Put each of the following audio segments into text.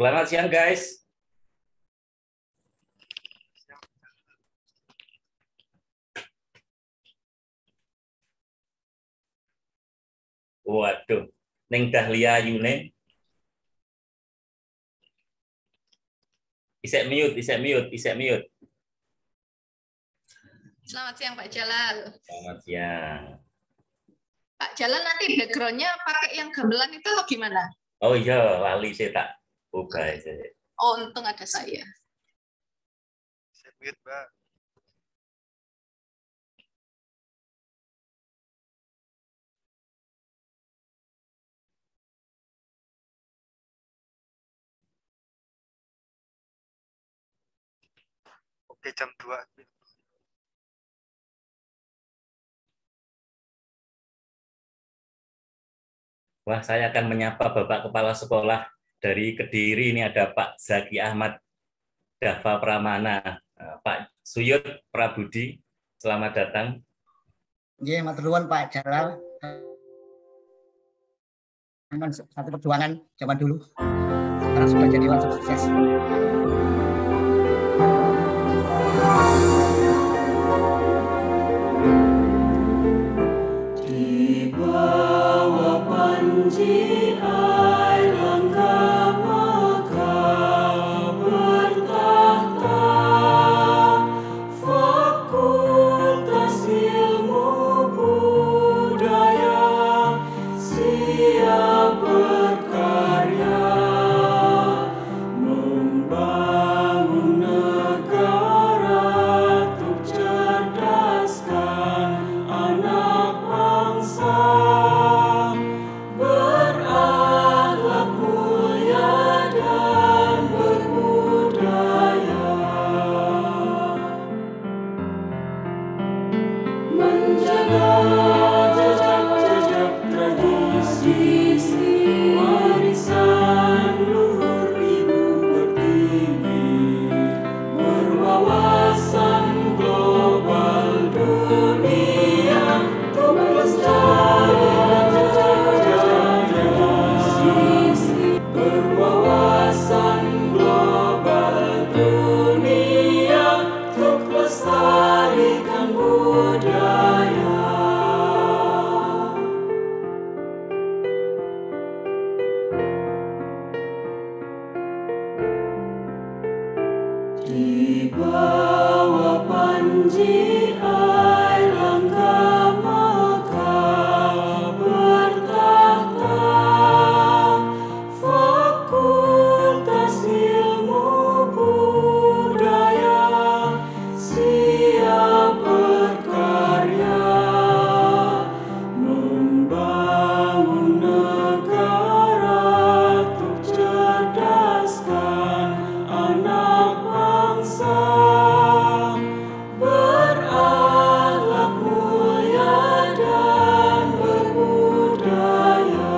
Selamat siang, guys. Waduh, Neng Dahlia Yune. Isek mute. Selamat siang, Pak Jalal. Selamat siang. Pak Jalal, nanti background-nya pakai yang gamelan itu atau gimana? Oh iya, lali saya tak buka. Oh, untung ada saya. Mute, Mbak. Oke, jam 2. Wah, saya akan menyapa Bapak Kepala Sekolah dari Kediri. Ini ada Pak Zaki Ahmad Dava Pramana, Pak Suyut Prabudi. Selamat datang. Iya, matur nuwun Pak Jalal. Satu perjuangan zaman dulu. Sekarang sudah jadi orang sukses. Di bawah panji air langkah maka bertahta Fakultas Ilmu Budaya siap berkarya membangun negara untuk cerdaskan anak bangsa berakhlak mulia dan berbudaya menjaga jejak-jejak tradisi warisan luhur ibu pertiwi berwawasan global dunia untuk melestarikan jejak-jejak tradisi berwawasan global dunia untuk melestarikan budaya. Di bawah panji air langkah maka bertahta Fakultas Ilmu Budaya siap berkarya membangun negara untuk cerdaskan anak bangsa berakhlak mulia dan berbudaya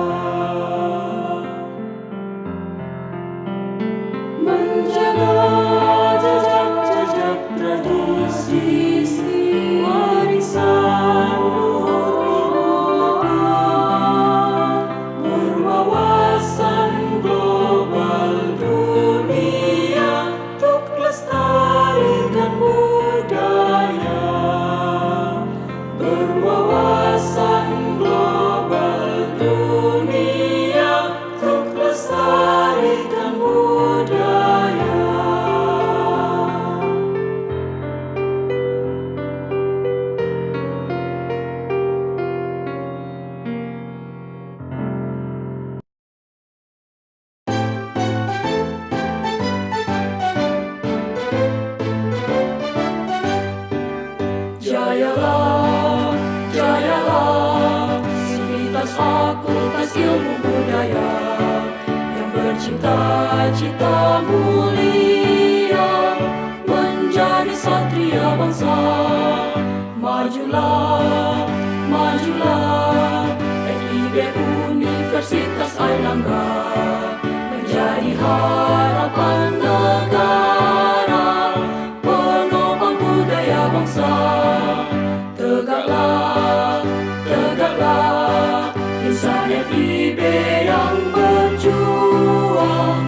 menjaga jejak-jejak tradisi warisan luhur ibu pertiwi berwawasan global dunia untuk lestarikan budaya berwawasan global dunia untuk lestarikan budaya. Jayalah, jayalah, Sivitas Fakultas Ilmu Budaya yang bercita-cita mulia menjadi satria bangsa. Majulah, majulah, FIB Universitas Airlangga menjadi harapan negara, penopang budaya bangsa. Tegaklah, tegaklah, insan FIB yang berjuang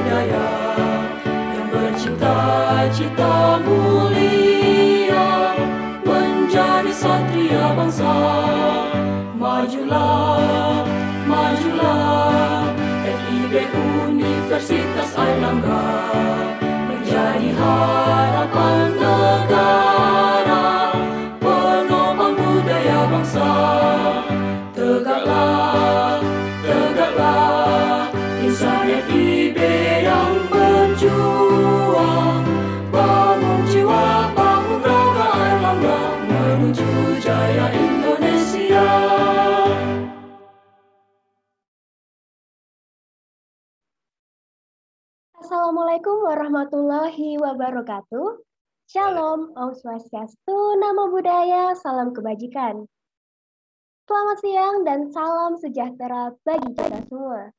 budaya yang bercita-cita mulia menjadi satria bangsa. Majulah, majulah, FIB Universitas Airlangga menjadi harapan negara, penopang budaya bangsa. Tegaklah, tegaklah, insan FIB yang berjuang, bangun jiwa, bangun raga Airlangga menuju jaya Indonesia. Assalamualaikum warahmatullahi wabarakatuh. Shalom, Om Swastiastu, Namo Buddhaya, salam kebajikan. Selamat siang dan salam sejahtera bagi kita semua.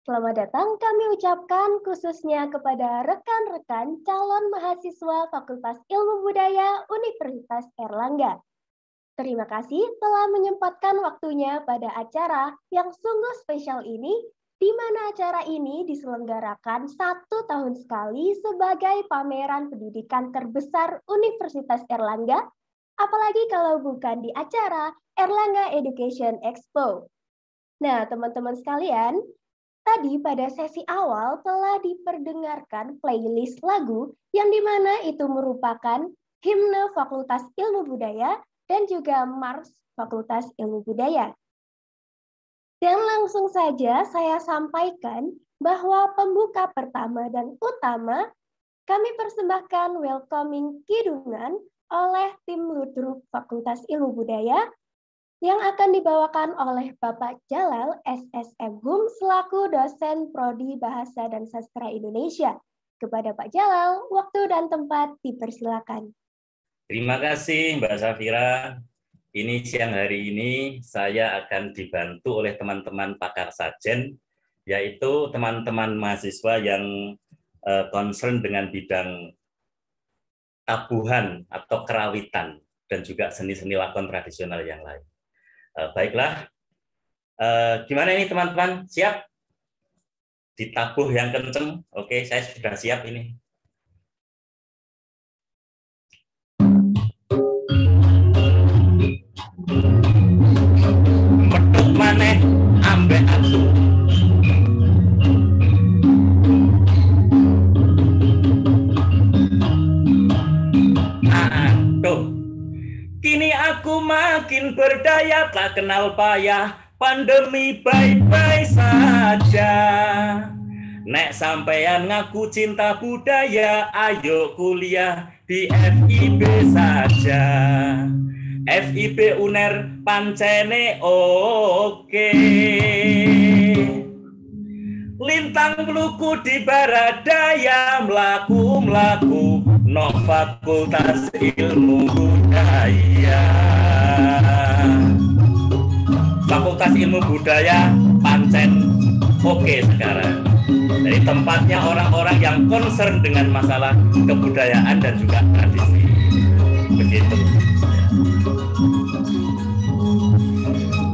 Selamat datang kami ucapkan khususnya kepada rekan-rekan calon mahasiswa Fakultas Ilmu Budaya Universitas Airlangga. Terima kasih telah menyempatkan waktunya pada acara yang sungguh spesial ini, di mana acara ini diselenggarakan 1 tahun sekali sebagai pameran pendidikan terbesar Universitas Airlangga, apalagi kalau bukan di acara Airlangga Education Expo. Nah, teman-teman sekalian, tadi pada sesi awal telah diperdengarkan playlist lagu yang dimana itu merupakan himne Fakultas Ilmu Budaya dan juga Mars Fakultas Ilmu Budaya. Dan langsung saja saya sampaikan bahwa pembuka pertama dan utama kami persembahkan Welcoming Kidungan oleh tim Ludruk Fakultas Ilmu Budaya yang akan dibawakan oleh Bapak Jalal SSM Hum selaku dosen Prodi Bahasa dan Sastra Indonesia. Kepada Pak Jalal, waktu dan tempat dipersilakan. Terima kasih Mbak Safira. Ini siang hari ini saya akan dibantu oleh teman-teman pakar sajen, yaitu teman-teman mahasiswa yang concern dengan bidang tabuhan atau kerawitan dan juga seni-seni lakon tradisional yang lain. Baiklah, gimana ini teman-teman? Siap? Ditabuh yang kenceng? Oke, saya sudah siap ini. Metuk maneh ambek atu. Aduh, kini aku makin berdaya, tak kenal payah, pandemi baik-baik saja. Nek sampean ngaku cinta budaya, ayo kuliah di FIB saja. FIB UNER pancene oke. Lintang meluku di baradaya, mlaku-mlaku no Fakultas Ilmu Budaya. Fakultas Ilmu Budaya pancen oke sekarang. Jadi tempatnya orang-orang yang concern dengan masalah kebudayaan dan juga tradisi. Begitu.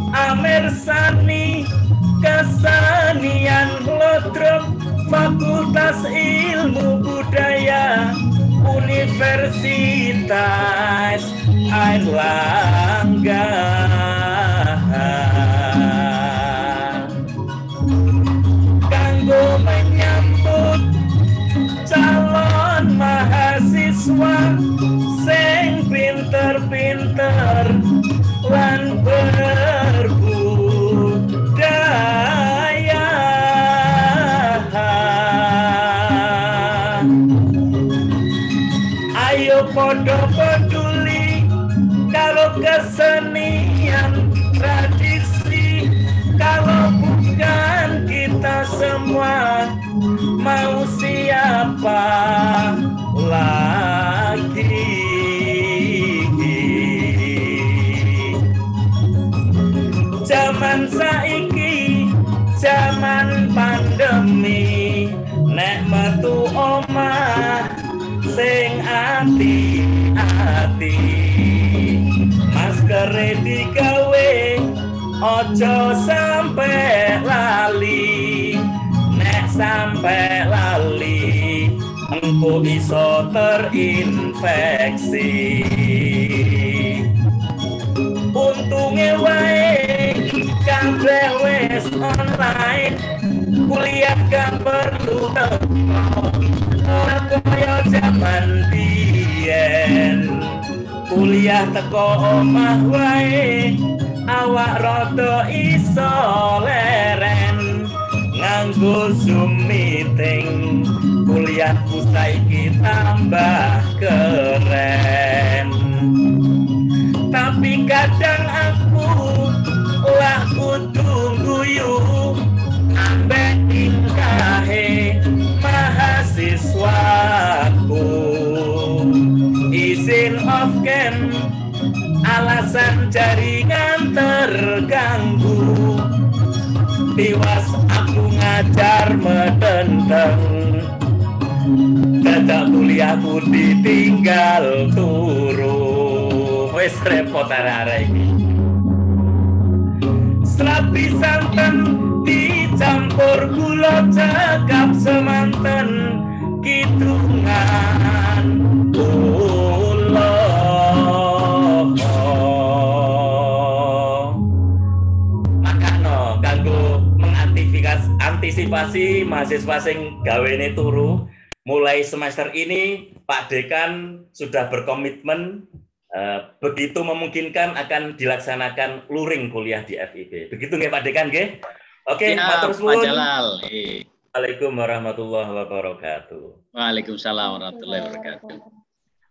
Amersani kesenian Ludruk Fakultas Ilmu Budaya Universitas Airlangga. Kanggo menyambut calon mahasiswa sing pinter-pinter lan berbudaya. Ayo podo peduli karo kesenian tradisi, kalau bukan kita semua mau siapa lagi? Zaman saiki, zaman pandemi, nek metu omah sing ati-ati, masker digawe ojo sampe lali, nek sampai lali, engko iso terinfeksi. Untunge wae kabeh wis online, kuliah gak perlu teko, kaya jaman biyen. Kuliah teko omah wae, awak rada iso leren, nganggo Zoom meeting, kuliahku saiki tambah keren. Tapi kadang aku lah kudu guyu ambek tingkahe mahasiswaku. Izin off cam, alasan jaringan terganggu. Tiwas aku ngajar medenteng, dadak kuliahku ditinggal turu. Wes repot arek-arek iki. Serapi santen dicampur gula cekap semanten, kidungan kula. Makano kanggo mengantisipasi mahasiswa sing gawene turu, mulai semester ini Pak Dekan sudah berkomitmen begitu memungkinkan akan dilaksanakan luring kuliah di FIB. Begitu nggih Pak Dekan nggih? Oke, matur suwun. Pak Jalal. Waalaikumsalam warahmatullahi wabarakatuh. Waalaikumsalam warahmatullahi wabarakatuh.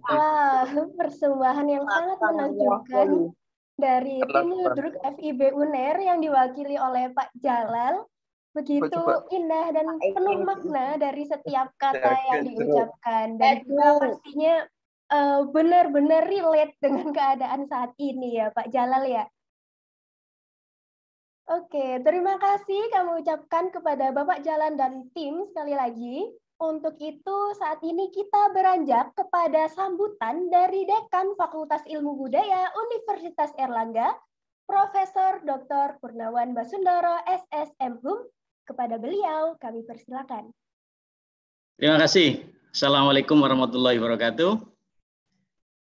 Wah, persembahan yang sangat menakjubkan dari tim ludruk FIB UNER yang diwakili oleh Pak Jalal. Begitu indah dan penuh makna dari setiap kata yang diucapkan, dan juga pastinya benar-benar relate dengan keadaan saat ini ya Pak Jalal ya. Oke, terima kasih kami ucapkan kepada Bapak Jalal dan tim sekali lagi. Untuk itu saat ini kita beranjak kepada sambutan dari Dekan Fakultas Ilmu Budaya Universitas Airlangga, Profesor Dr. Purnawan Basundoro SSM Hum. Kepada beliau kami persilakan. Terima kasih. Assalamualaikum warahmatullahi wabarakatuh.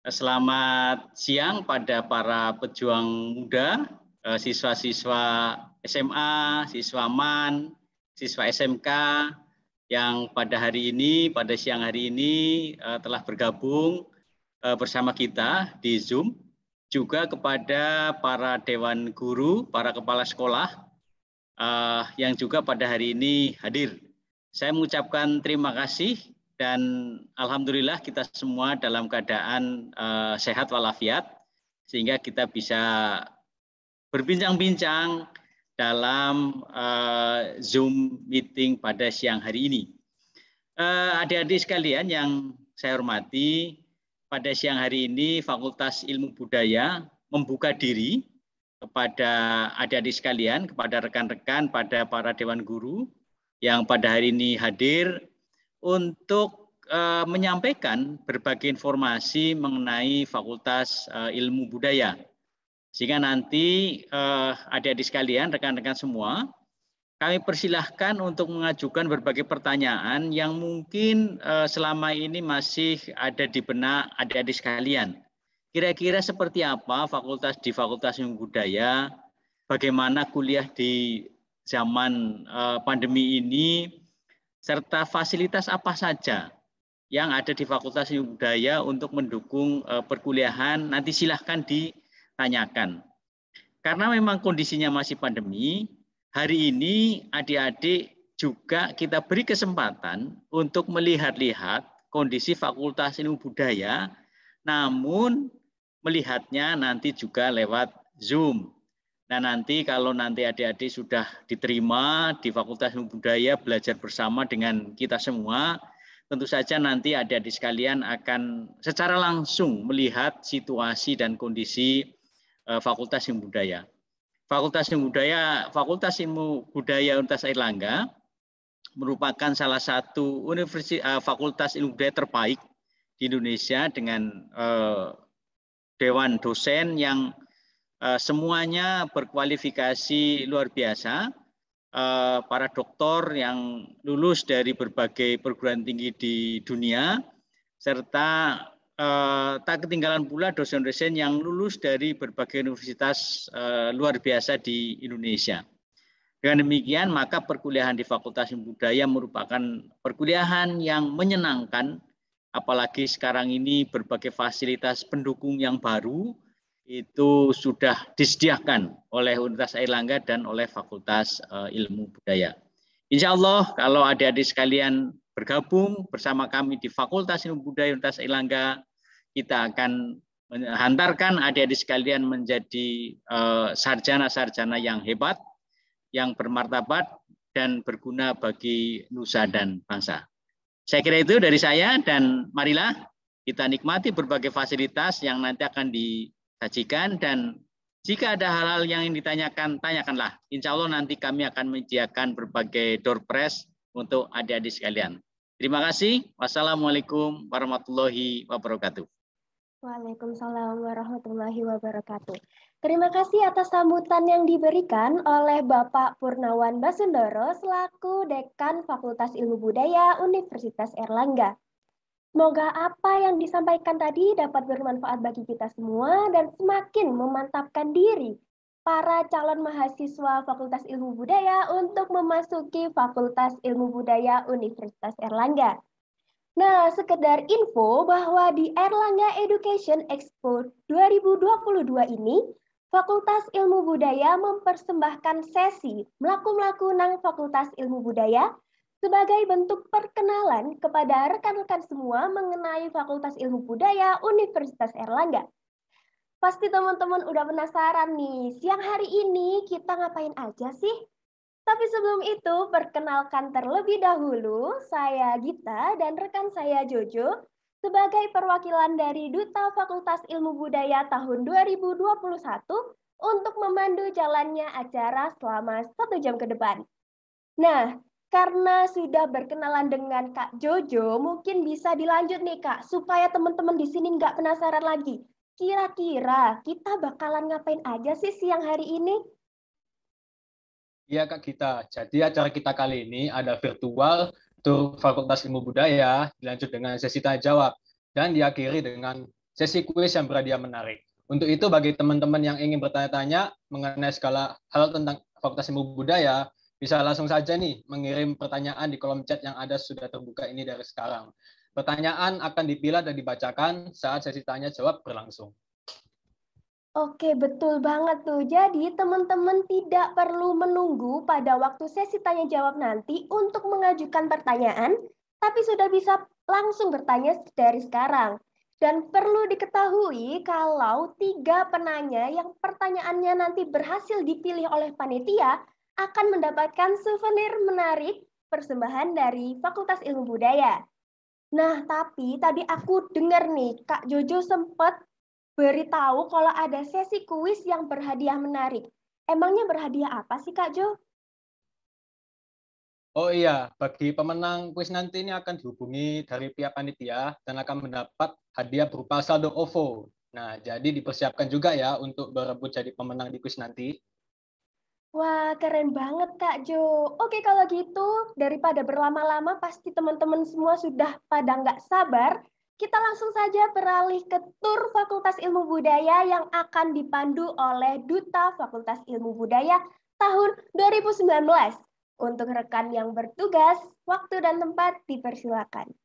Selamat siang pada para pejuang muda, siswa-siswa SMA, siswa MAN, siswa SMK yang pada hari ini, pada siang hari ini telah bergabung bersama kita di Zoom. Juga kepada para dewan guru, para kepala sekolah yang juga pada hari ini hadir. Saya mengucapkan terima kasih. Dan alhamdulillah kita semua dalam keadaan sehat walafiat, sehingga kita bisa berbincang-bincang dalam Zoom meeting pada siang hari ini. Adik-adik sekalian yang saya hormati, pada siang hari ini Fakultas Ilmu Budaya membuka diri kepada adik-adik sekalian, kepada rekan-rekan, pada para dewan guru yang pada hari ini hadir, untuk menyampaikan berbagai informasi mengenai Fakultas Ilmu Budaya. Sehingga nanti adik-adik sekalian, rekan-rekan semua, kami persilahkan untuk mengajukan berbagai pertanyaan yang mungkin selama ini masih ada di benak adik-adik sekalian. Kira-kira seperti apa di Fakultas Ilmu Budaya, bagaimana kuliah di zaman pandemi ini, serta fasilitas apa saja yang ada di Fakultas Ilmu Budaya untuk mendukung perkuliahan, nanti silahkan ditanyakan. Karena memang kondisinya masih pandemi, hari ini adik-adik juga kita beri kesempatan untuk melihat-lihat kondisi Fakultas Ilmu Budaya, namun melihatnya nanti juga lewat Zoom. Nah nanti kalau nanti adik-adik sudah diterima di Fakultas Ilmu Budaya belajar bersama dengan kita semua, tentu saja nanti adik-adik sekalian akan secara langsung melihat situasi dan kondisi Fakultas Ilmu Budaya. Fakultas Ilmu Budaya Universitas Airlangga merupakan salah satu fakultas ilmu budaya terbaik di Indonesia dengan dewan dosen yang semuanya berkualifikasi luar biasa, para doktor yang lulus dari berbagai perguruan tinggi di dunia, serta tak ketinggalan pula dosen-dosen yang lulus dari berbagai universitas luar biasa di Indonesia. Dengan demikian, maka perkuliahan di Fakultas Ilmu Budaya merupakan perkuliahan yang menyenangkan, apalagi sekarang ini berbagai fasilitas pendukung yang baru itu sudah disediakan oleh Universitas Airlangga dan oleh Fakultas Ilmu Budaya. Insya Allah kalau adik-adik sekalian bergabung bersama kami di Fakultas Ilmu Budaya Universitas Airlangga, kita akan menghantarkan adik-adik sekalian menjadi sarjana-sarjana yang hebat, yang bermartabat, dan berguna bagi nusa dan bangsa. Saya kira itu dari saya, dan marilah kita nikmati berbagai fasilitas yang nanti akan disajikan, dan jika ada hal-hal yang ingin ditanyakan, tanyakanlah. Insya Allah nanti kami akan menyediakan berbagai door prize untuk adik-adik sekalian. Terima kasih. Wassalamualaikum warahmatullahi wabarakatuh. Waalaikumsalam warahmatullahi wabarakatuh. Terima kasih atas sambutan yang diberikan oleh Bapak Purnawan Basundoro selaku Dekan Fakultas Ilmu Budaya Universitas Airlangga. Semoga apa yang disampaikan tadi dapat bermanfaat bagi kita semua dan semakin memantapkan diri para calon mahasiswa Fakultas Ilmu Budaya untuk memasuki Fakultas Ilmu Budaya Universitas Airlangga. Nah, sekedar info bahwa di Airlangga Education Expo 2022 ini, Fakultas Ilmu Budaya mempersembahkan sesi Mlaku-mlaku nang Fakultas Ilmu Budaya sebagai bentuk perkenalan kepada rekan-rekan semua mengenai Fakultas Ilmu Budaya Universitas Airlangga. Pasti teman-teman udah penasaran nih, siang hari ini kita ngapain aja sih? Tapi sebelum itu, perkenalkan terlebih dahulu, saya Gita dan rekan saya Jojo sebagai perwakilan dari Duta Fakultas Ilmu Budaya tahun 2021 untuk memandu jalannya acara selama 1 jam ke depan. Nah, karena sudah berkenalan dengan Kak Jojo, mungkin bisa dilanjut nih Kak, supaya teman-teman di sini nggak penasaran lagi. Kira-kira kita bakalan ngapain aja sih siang hari ini? Iya Kak Gita, jadi acara kita kali ini ada virtual tour Fakultas Ilmu Budaya, dilanjut dengan sesi tanya jawab, dan diakhiri dengan sesi kuis yang berhadiah menarik. Untuk itu bagi teman-teman yang ingin bertanya-tanya mengenai segala hal tentang Fakultas Ilmu Budaya, bisa langsung saja nih mengirim pertanyaan di kolom chat yang ada sudah terbuka ini dari sekarang. Pertanyaan akan dipilih dan dibacakan saat sesi tanya jawab berlangsung. Oke, betul banget tuh. Jadi teman-teman tidak perlu menunggu pada waktu sesi tanya jawab nanti untuk mengajukan pertanyaan, tapi sudah bisa langsung bertanya dari sekarang. Dan perlu diketahui kalau 3 penanya yang pertanyaannya nanti berhasil dipilih oleh panitia akan mendapatkan souvenir menarik persembahan dari Fakultas Ilmu Budaya. Nah, tapi tadi aku dengar nih, Kak Jojo sempat beritahu kalau ada sesi kuis yang berhadiah menarik. Emangnya berhadiah apa sih Kak Jo? Oh iya, bagi pemenang kuis nanti ini akan dihubungi dari pihak panitia dan akan mendapat hadiah berupa saldo OVO. Nah, jadi dipersiapkan juga ya untuk berebut jadi pemenang di kuis nanti. Wah, keren banget Kak Jo. Oke, kalau gitu daripada berlama-lama pasti teman-teman semua sudah pada nggak sabar. Kita langsung saja beralih ke tur Fakultas Ilmu Budaya yang akan dipandu oleh Duta Fakultas Ilmu Budaya tahun 2019. Untuk rekan yang bertugas, waktu dan tempat dipersilakan.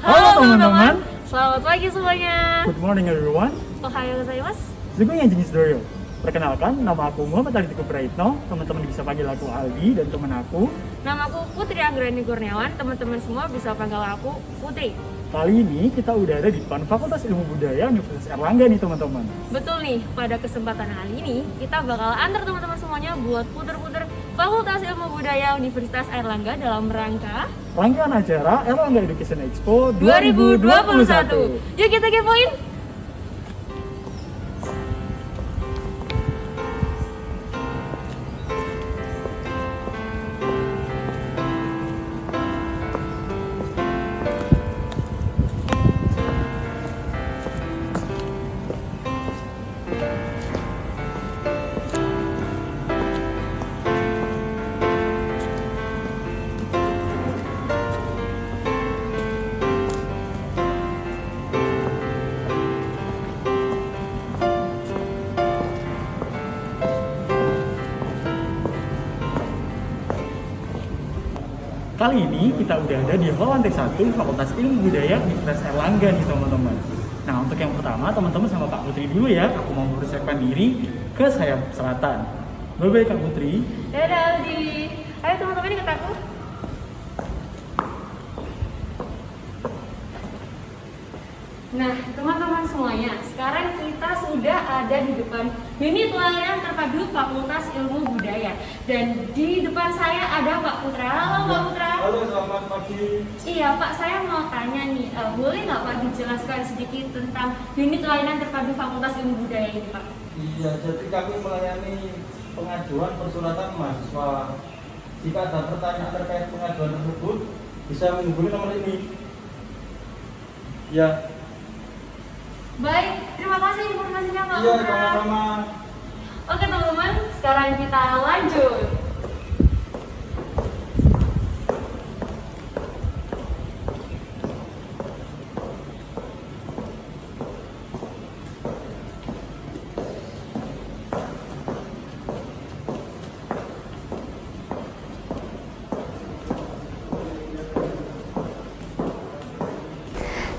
Halo teman-teman. Selamat pagi semuanya. Good morning everyone. Ohayo gozaimasu. Zugunya jenis Doyo. Perkenalkan, nama aku Muhammad Ali Teguh Praitno. Teman-teman bisa panggil aku Aldi dan teman aku. Nama aku Putri Anggrani Kurniawan. Teman-teman semua bisa panggil aku Putri. Kali ini kita udah ada di depan Fakultas Ilmu Budaya Universitas Airlangga nih teman-teman. Betul nih, pada kesempatan kali ini kita bakal antar teman-teman semuanya buat puter-puter Fakultas Ilmu Budaya Universitas Airlangga dalam rangka rangkaian acara Airlangga Education Expo 2021. Yuk kita kepoin. Kali ini kita udah ada di hall lantai 1 Fakultas Ilmu Budaya Universitas Airlangga nih teman-teman. Nah untuk yang pertama teman-teman sama Kak Putri dulu ya. Aku mau mempersiapkan diri ke sayap selatan. Bye-bye Kak Putri. Dadah Aldi. Ayo teman-teman ikut aku. Nah, teman-teman semuanya, sekarang kita sudah ada di depan unit layanan terpadu Fakultas Ilmu Budaya. Dan di depan saya ada Pak Putra. Halo Pak Putra. Halo, selamat pagi. Iya Pak, saya mau tanya nih, boleh nggak Pak dijelaskan sedikit tentang unit layanan terpadu Fakultas Ilmu Budaya ini Pak? Iya, jadi kami melayani pengajuan persuratan mahasiswa. Jika ada pertanyaan terkait pengajuan tersebut, bisa menghubungi nomor ini. Ya. Baik, terima kasih informasinya Pak Iya, Putra. sama-sama. Oke teman-teman, sekarang kita lanjut.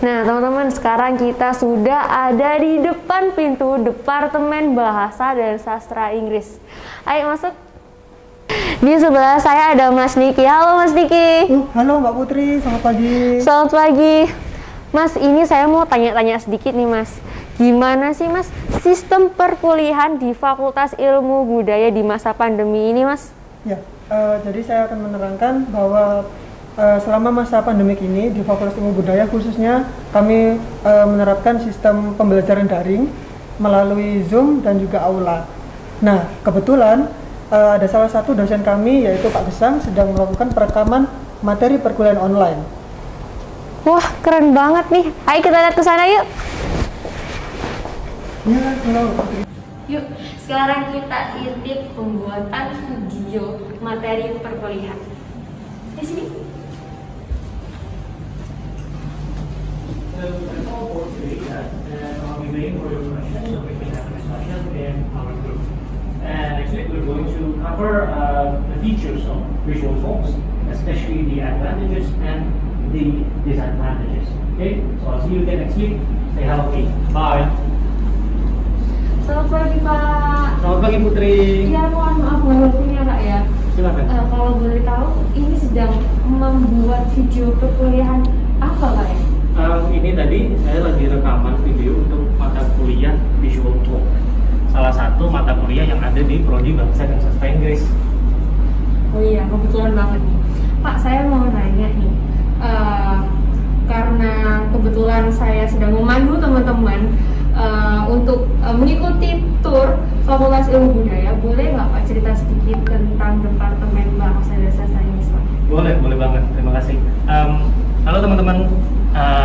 Nah teman-teman, sekarang kita sudah ada di depan pintu Departemen Bahasa dan Sastra Inggris. Ayo masuk. Di sebelah saya ada Mas Niki. Halo Mas Niki. Halo Mbak Putri, selamat pagi. Selamat pagi. Mas, ini saya mau tanya-tanya sedikit nih Mas. Gimana sih Mas sistem perkuliahan di Fakultas Ilmu Budaya di masa pandemi ini Mas? Ya, jadi saya akan menerangkan bahwa selama masa pandemik ini di Fakultas Ilmu Budaya khususnya kami menerapkan sistem pembelajaran daring melalui Zoom dan juga Aula. Nah, kebetulan ada salah satu dosen kami yaitu Pak Gesang sedang melakukan perekaman materi perkuliahan online. Wah, keren banget nih. Ayo kita lihat ke sana yuk. Ya, halo. Yuk, sekarang kita intip pembuatan video materi perkuliahan. Di sini. And next week we're going to cover the features of visual talks, especially the advantages and the disadvantages. Okay, so I'll see you again next week. Stay healthy. Bye. Selamat pagi Pak. Selamat pagi Putri. Iya, mohon maaf waktunya Kak ya. Silakan. Kalau boleh tahu, ini sedang membuat video perkuliahan apa Kak ya? Ini tadi saya lagi rekaman video untuk mata kuliah Visual Talk. Salah satu mata kuliah yang ada di Prodi Bahasa dan Sastra Inggris. Oh iya, kebetulan banget nih. Pak, saya mau nanya nih. Karena kebetulan saya sedang memandu teman-teman untuk mengikuti tur Fakultas Ilmu Budaya, boleh nggak Pak cerita sedikit tentang Departemen Bahasa dan Sastra Inggris Pak? Boleh banget, terima kasih. Halo teman-teman,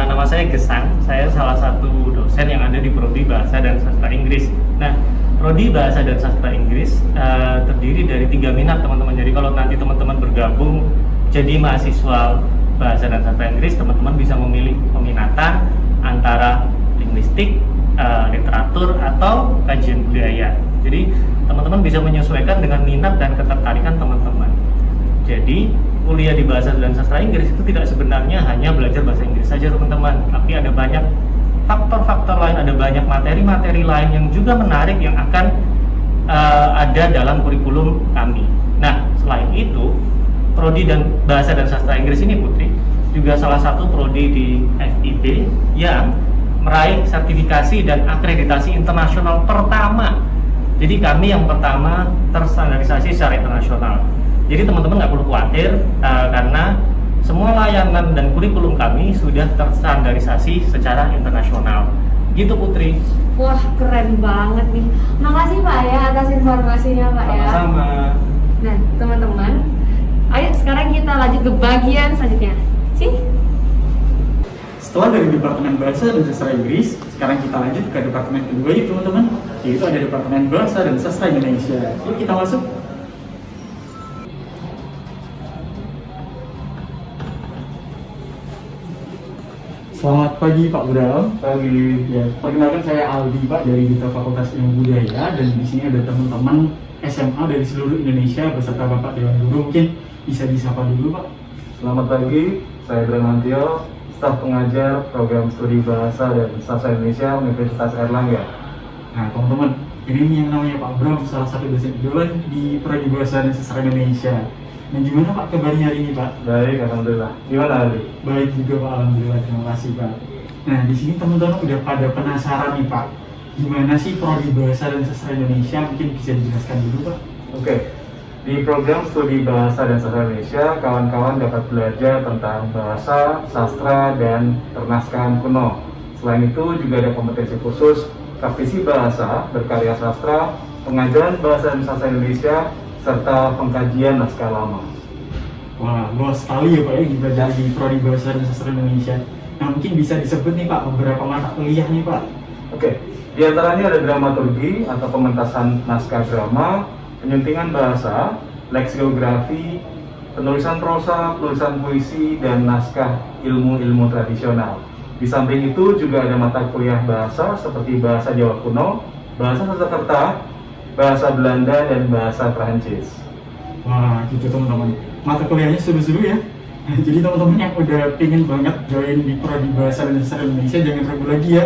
nama saya Gesang, saya salah satu dosen yang ada di Prodi Bahasa dan Sastra Inggris. Nah, Prodi Bahasa dan Sastra Inggris terdiri dari 3 minat teman-teman, jadi kalau nanti teman-teman bergabung jadi mahasiswa Bahasa dan Sastra Inggris, teman-teman bisa memilih peminatan antara linguistik, literatur, atau kajian budaya. Jadi teman-teman bisa menyesuaikan dengan minat dan ketertarikan teman-teman. Jadi kuliah di Bahasa dan Sastra Inggris itu tidak sebenarnya hanya belajar bahasa Inggris saja teman-teman, tapi ada banyak faktor-faktor lain, ada banyak materi-materi lain yang juga menarik yang akan ada dalam kurikulum kami. Nah, selain itu, Prodi dan Bahasa dan Sastra Inggris ini Putri juga salah satu prodi di FIB yang meraih sertifikasi dan akreditasi internasional pertama. Jadi kami yang pertama terstandarisasi secara internasional. Jadi teman-teman nggak perlu khawatir karena semua layanan dan kurikulum kami sudah terstandarisasi secara internasional. Gitu Putri. Wah, keren banget nih. Makasih Pak ya atas informasinya Pak ya. Sama-sama. Nah, teman-teman, ayo sekarang kita lanjut ke bagian selanjutnya. Setelah dari Departemen Bahasa dan Sastra Inggris, sekarang kita lanjut ke departemen kedua yuk teman-teman, yaitu ada Departemen Bahasa dan Sastra Indonesia. Yuk kita masuk. Selamat pagi Pak Bram. Pagi. Ya, perkenalkan saya Aldi Pak dari Duta Fakultas Ilmu Budaya, dan di sini ada teman-teman SMA dari seluruh Indonesia beserta Bapak Dewan Guru. Mungkin bisa disapa dulu Pak. Selamat pagi, saya Bramantio, staf pengajar program studi Bahasa dan Sastra Indonesia Universitas Airlangga. Nah teman-teman, ini yang namanya Pak Bram, salah satu dosen idola di Prodi Bahasa dan Sastra Indonesia. Nah gimana Pak kabarnya hari ini Pak? Baik, alhamdulillah. Gimana Aldi? Baik juga Pak, alhamdulillah. Terima kasih Pak. Nah di sini teman-teman udah pada penasaran nih Pak, gimana sih Prodi Bahasa dan Sastra Indonesia? Mungkin bisa dijelaskan dulu Pak. Oke. Di program studi Bahasa dan Sastra Indonesia, kawan-kawan dapat belajar tentang bahasa, sastra, dan pernaskahan kuno. Selain itu juga ada kompetensi khusus praktisi bahasa, berkarya sastra, pengajaran Bahasa dan Sastra Indonesia, serta pengkajian naskah lama. Wah, luas sekali ya Pak ya dipelajari di Prodi Bahasa dan Sastra Indonesia. Nah mungkin bisa disebut nih Pak beberapa mata kuliah nih Pak. Oke, di antaranya ada dramaturgi atau pementasan naskah drama, penyuntingan bahasa, leksiografi, penulisan prosa, penulisan puisi, dan naskah ilmu-ilmu tradisional. Di samping itu juga ada mata kuliah bahasa seperti bahasa Jawa kuno, bahasa Sanskerta, bahasa Belanda, dan bahasa Prancis. Wah, gitu teman-teman. Mata kuliahnya seru-seru ya. Jadi teman-teman yang udah pengen banget join di Prodi Bahasa dan Sastra Indonesia jangan ragu lagi ya.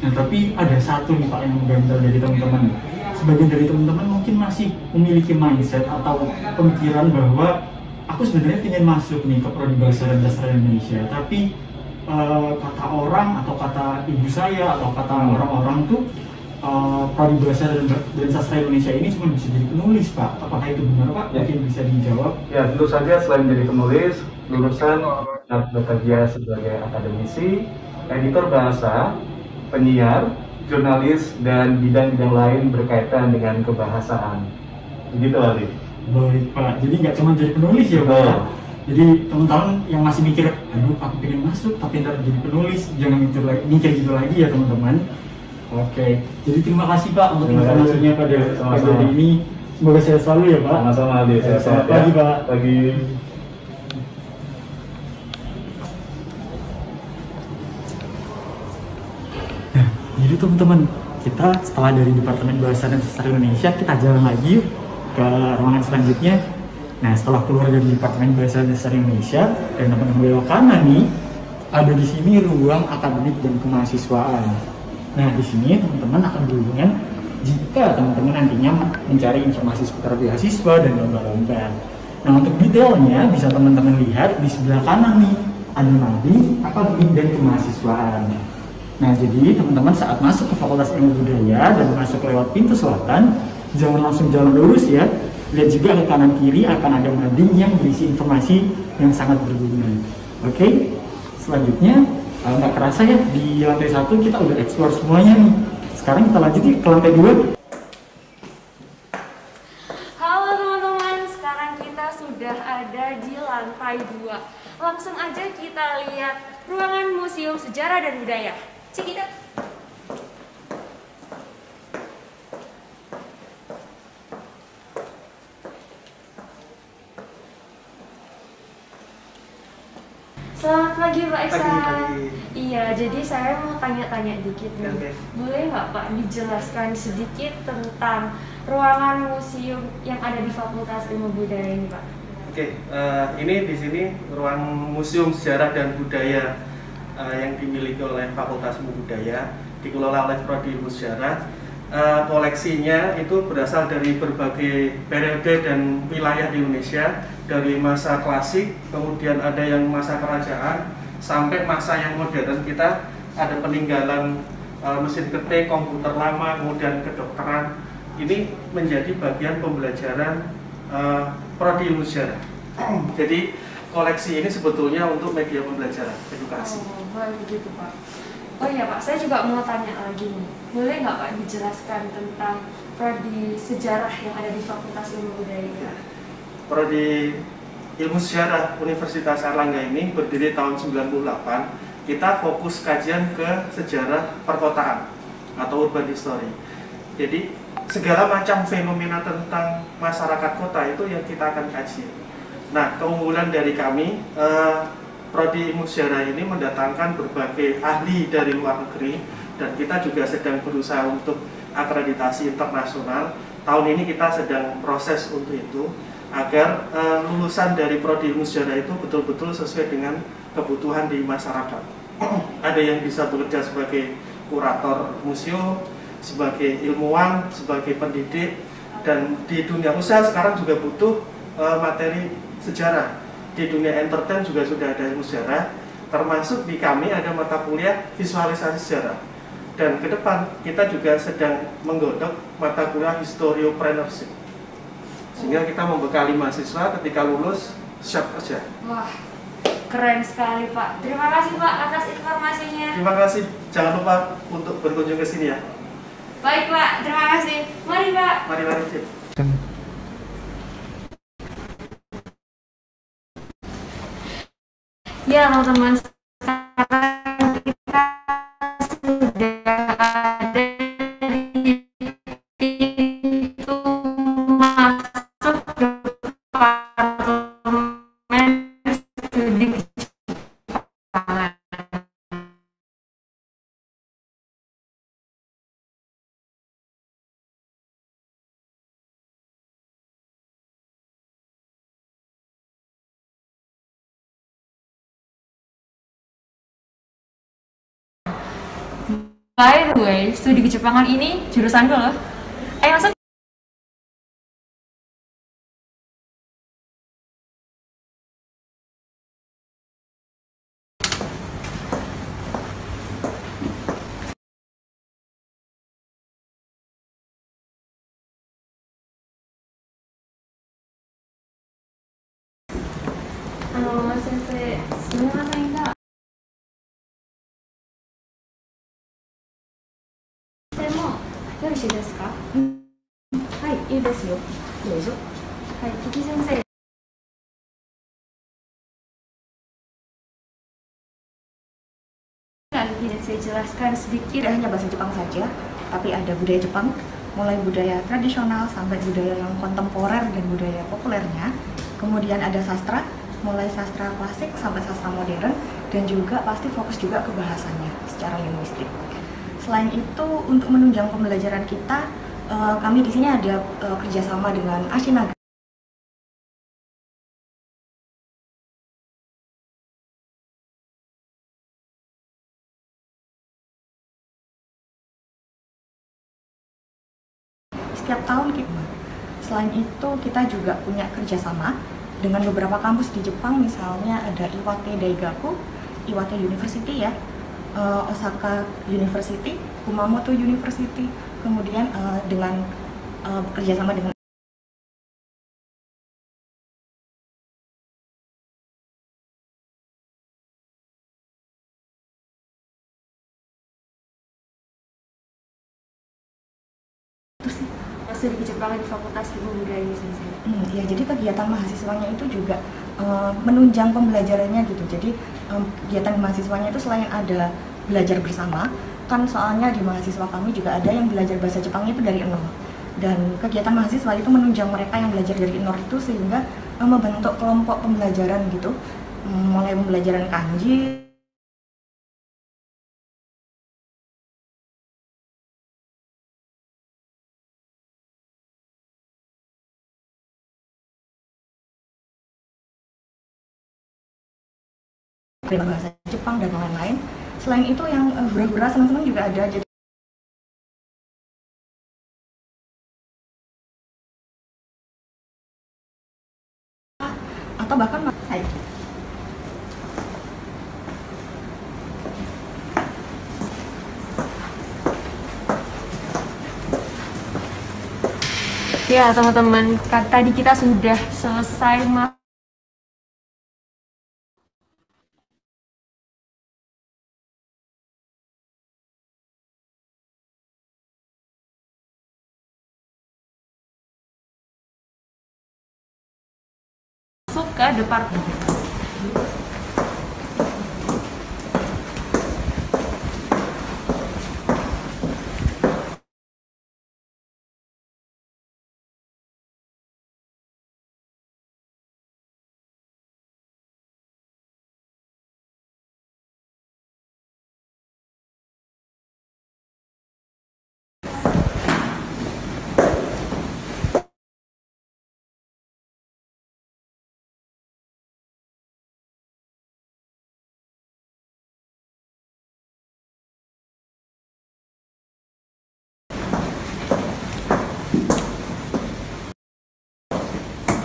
Nah, tapi ada satu nih Pak yang mengganjal dari teman-teman. Sebagian dari teman-teman mungkin masih memiliki mindset atau pemikiran bahwa aku sebenarnya ingin masuk nih ke Prodi Bahasa dan Sastra Indonesia, tapi kata orang atau kata ibu saya atau kata orang-orang tuh Prodi Bahasa dan Sastra Indonesia ini cuma bisa jadi penulis Pak. Apakah itu benar Pak? Ya. Mungkin bisa dijawab. Ya, tentu saja selain jadi penulis, lulusan dapat bekerja sebagai akademisi, editor bahasa, penyiar, jurnalis, dan bidang-bidang lain berkaitan dengan kebahasaan. Begitu Ali. Baik Pak, jadi nggak cuma jadi penulis ya Pak. Jadi teman-teman yang masih mikir, aduh aku pengen masuk tapi ntar jadi penulis, jangan mikir gitu lagi ya teman-teman. Oke, jadi terima kasih Pak untuk informasinya pada hari ini. Semoga sehat selalu ya Pak. Sama-sama Ali. Selamat pagi Pak. Pagi. Jadi teman-teman, kita setelah dari Departemen Bahasa dan Sastra Indonesia, kita jalan lagi yuk ke ruangan selanjutnya. Nah, setelah keluar dari Departemen Bahasa dan Sastra Indonesia dan teman-teman belok kanan nih, ada di sini ruang akademik dan kemahasiswaan. Nah, di sini teman-teman akan berhubungan jika teman-teman nantinya mencari informasi seputar beasiswa dan lomba-lomba. Nah, untuk detailnya bisa teman-teman lihat di sebelah kanan nih, ada mading, akademik dan kemahasiswaan. Nah, jadi teman-teman saat masuk ke Fakultas Ilmu Budaya dan masuk lewat pintu selatan, jangan langsung jalan lurus ya. Lihat juga ke kanan kiri akan ada mading yang berisi informasi yang sangat berguna. Oke, selanjutnya nggak kerasa ya di lantai 1 kita udah explore semuanya nih. Sekarang kita lanjut ke lantai 2. Halo teman-teman, sekarang kita sudah ada di lantai 2. Langsung aja kita lihat ruangan Museum Sejarah dan Budaya. Check it out. Selamat pagi Pak Iksan. Iya, jadi saya mau tanya-tanya dikit nih. Boleh nggak Pak dijelaskan sedikit tentang ruangan museum yang ada di Fakultas Ilmu Budaya ini Pak? Oke, ini di sini ruang Museum Sejarah dan Budaya yang dimiliki oleh Fakultas Ilmu Budaya, dikelola oleh Prodi Ilmu Sejarah. Koleksinya itu berasal dari berbagai periode dan wilayah di Indonesia, dari masa klasik, kemudian ada yang masa kerajaan, sampai masa yang modern. Kita ada peninggalan mesin ketik, komputer lama, kemudian kedokteran. Ini menjadi bagian pembelajaran Prodi Ilmu Sejarah. Jadi koleksi ini sebetulnya untuk media pembelajaran, edukasi. Oh, boleh begitu Pak. Oh iya Pak, saya juga mau tanya lagi nih. Boleh nggak Pak dijelaskan tentang Prodi Sejarah yang ada di Fakultas Ilmu Budaya? Prodi Ilmu Sejarah Universitas Airlangga ini berdiri tahun 98. Kita fokus kajian ke sejarah perkotaan atau urban history. Jadi segala macam fenomena tentang masyarakat kota itu yang kita akan kaji. Nah, keunggulan dari kami, Prodi Ilmu Sejarah ini mendatangkan berbagai ahli dari luar negeri, dan kita juga sedang berusaha untuk akreditasi internasional. Tahun ini kita sedang proses untuk itu, agar lulusan dari Prodi Ilmu Sejarah itu betul-betul sesuai dengan kebutuhan di masyarakat. Ada yang bisa bekerja sebagai kurator museum, sebagai ilmuwan, sebagai pendidik, dan di dunia usaha sekarang juga butuh materi sejarah. Di dunia entertain juga sudah ada ilmu sejarah, termasuk di kami ada mata kuliah visualisasi sejarah. Dan ke depan kita juga sedang menggodok mata kuliah historiopreneurship, sehingga kita membekali mahasiswa ketika lulus siap kerja. Wah, keren sekali Pak. Terima kasih Pak atas informasinya. Terima kasih, jangan lupa untuk berkunjung ke sini ya. Baik Pak, terima kasih. Mari Pak. Mari. Ya teman-teman, sekarang kita sudah ada di pintu masuk Departemen Studi Kejepangan. By the way, studi Kejepangan ini jurusanku loh. Ayo masuk. Sensei, sumimasen. よろしいですか？はい、いいですよ。どうぞ。はい、キキ先生。Ingin saya jelaskan sedikit. Tidak hanya bahasa Jepang saja, tapi ada budaya Jepang, mulai budaya tradisional sampai budaya yang kontemporer dan budaya populernya. Kemudian ada sastra, mulai sastra klasik sampai sastra modern, dan juga pasti fokus juga ke bahasanya secara linguistik. Selain itu, untuk menunjang pembelajaran kita, kami di sini ada kerjasama dengan Ashinaga. Setiap tahun selain itu kita juga punya kerjasama dengan beberapa kampus di Jepang, misalnya ada Iwate Daigaku, Iwate University ya, Osaka University, Kumamoto University, kemudian dengan kerjasama dengan studi Kejepangan di Fakultas Ilmu Budaya Sensei. Ya, jadi kegiatan mahasiswanya itu juga menunjang pembelajarannya gitu. Jadi kegiatan mahasiswanya itu selain ada belajar bersama, kan soalnya di mahasiswa kami juga ada yang belajar bahasa Jepang itu dari nol. Dan kegiatan mahasiswa itu menunjang mereka yang belajar dari nol itu sehingga membentuk kelompok pembelajaran gitu, mulai pembelajaran kanji, dalam bahasa Jepang dan lain-lain. Selain itu yang hura-hura senang-senang juga ada. Jadi atau bahkan ya teman-teman, tadi kita sudah selesai masuk ke departemen.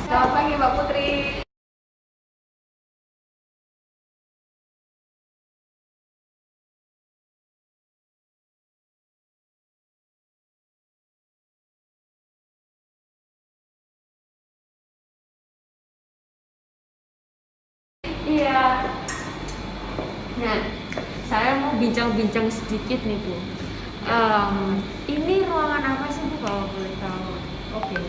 Selamat pagi Mbak Putri. Iya. Nah, saya mau bincang-bincang sedikit nih Bu. Ini ruangan apa sih Bu kalau boleh tahu? Oke.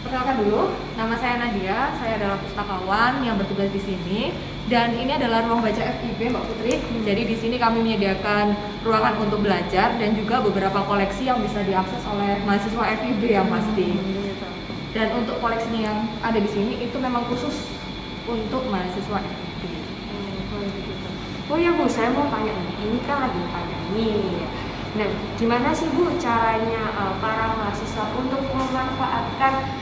Perkenalkan dulu, nama saya Nadia, saya adalah pustakawan yang bertugas di sini, dan ini adalah ruang baca FIB Mbak Putri. Jadi di sini kami menyediakan ruangan untuk belajar dan juga beberapa koleksi yang bisa diakses oleh mahasiswa FIB yang pasti. Dan untuk koleksi yang ada di sini itu memang khusus untuk mahasiswa FIB. Oh ya Bu, saya mau tanya nih, ini kan lagi pandemi nih. Nah, gimana sih Bu caranya para mahasiswa untuk memanfaatkan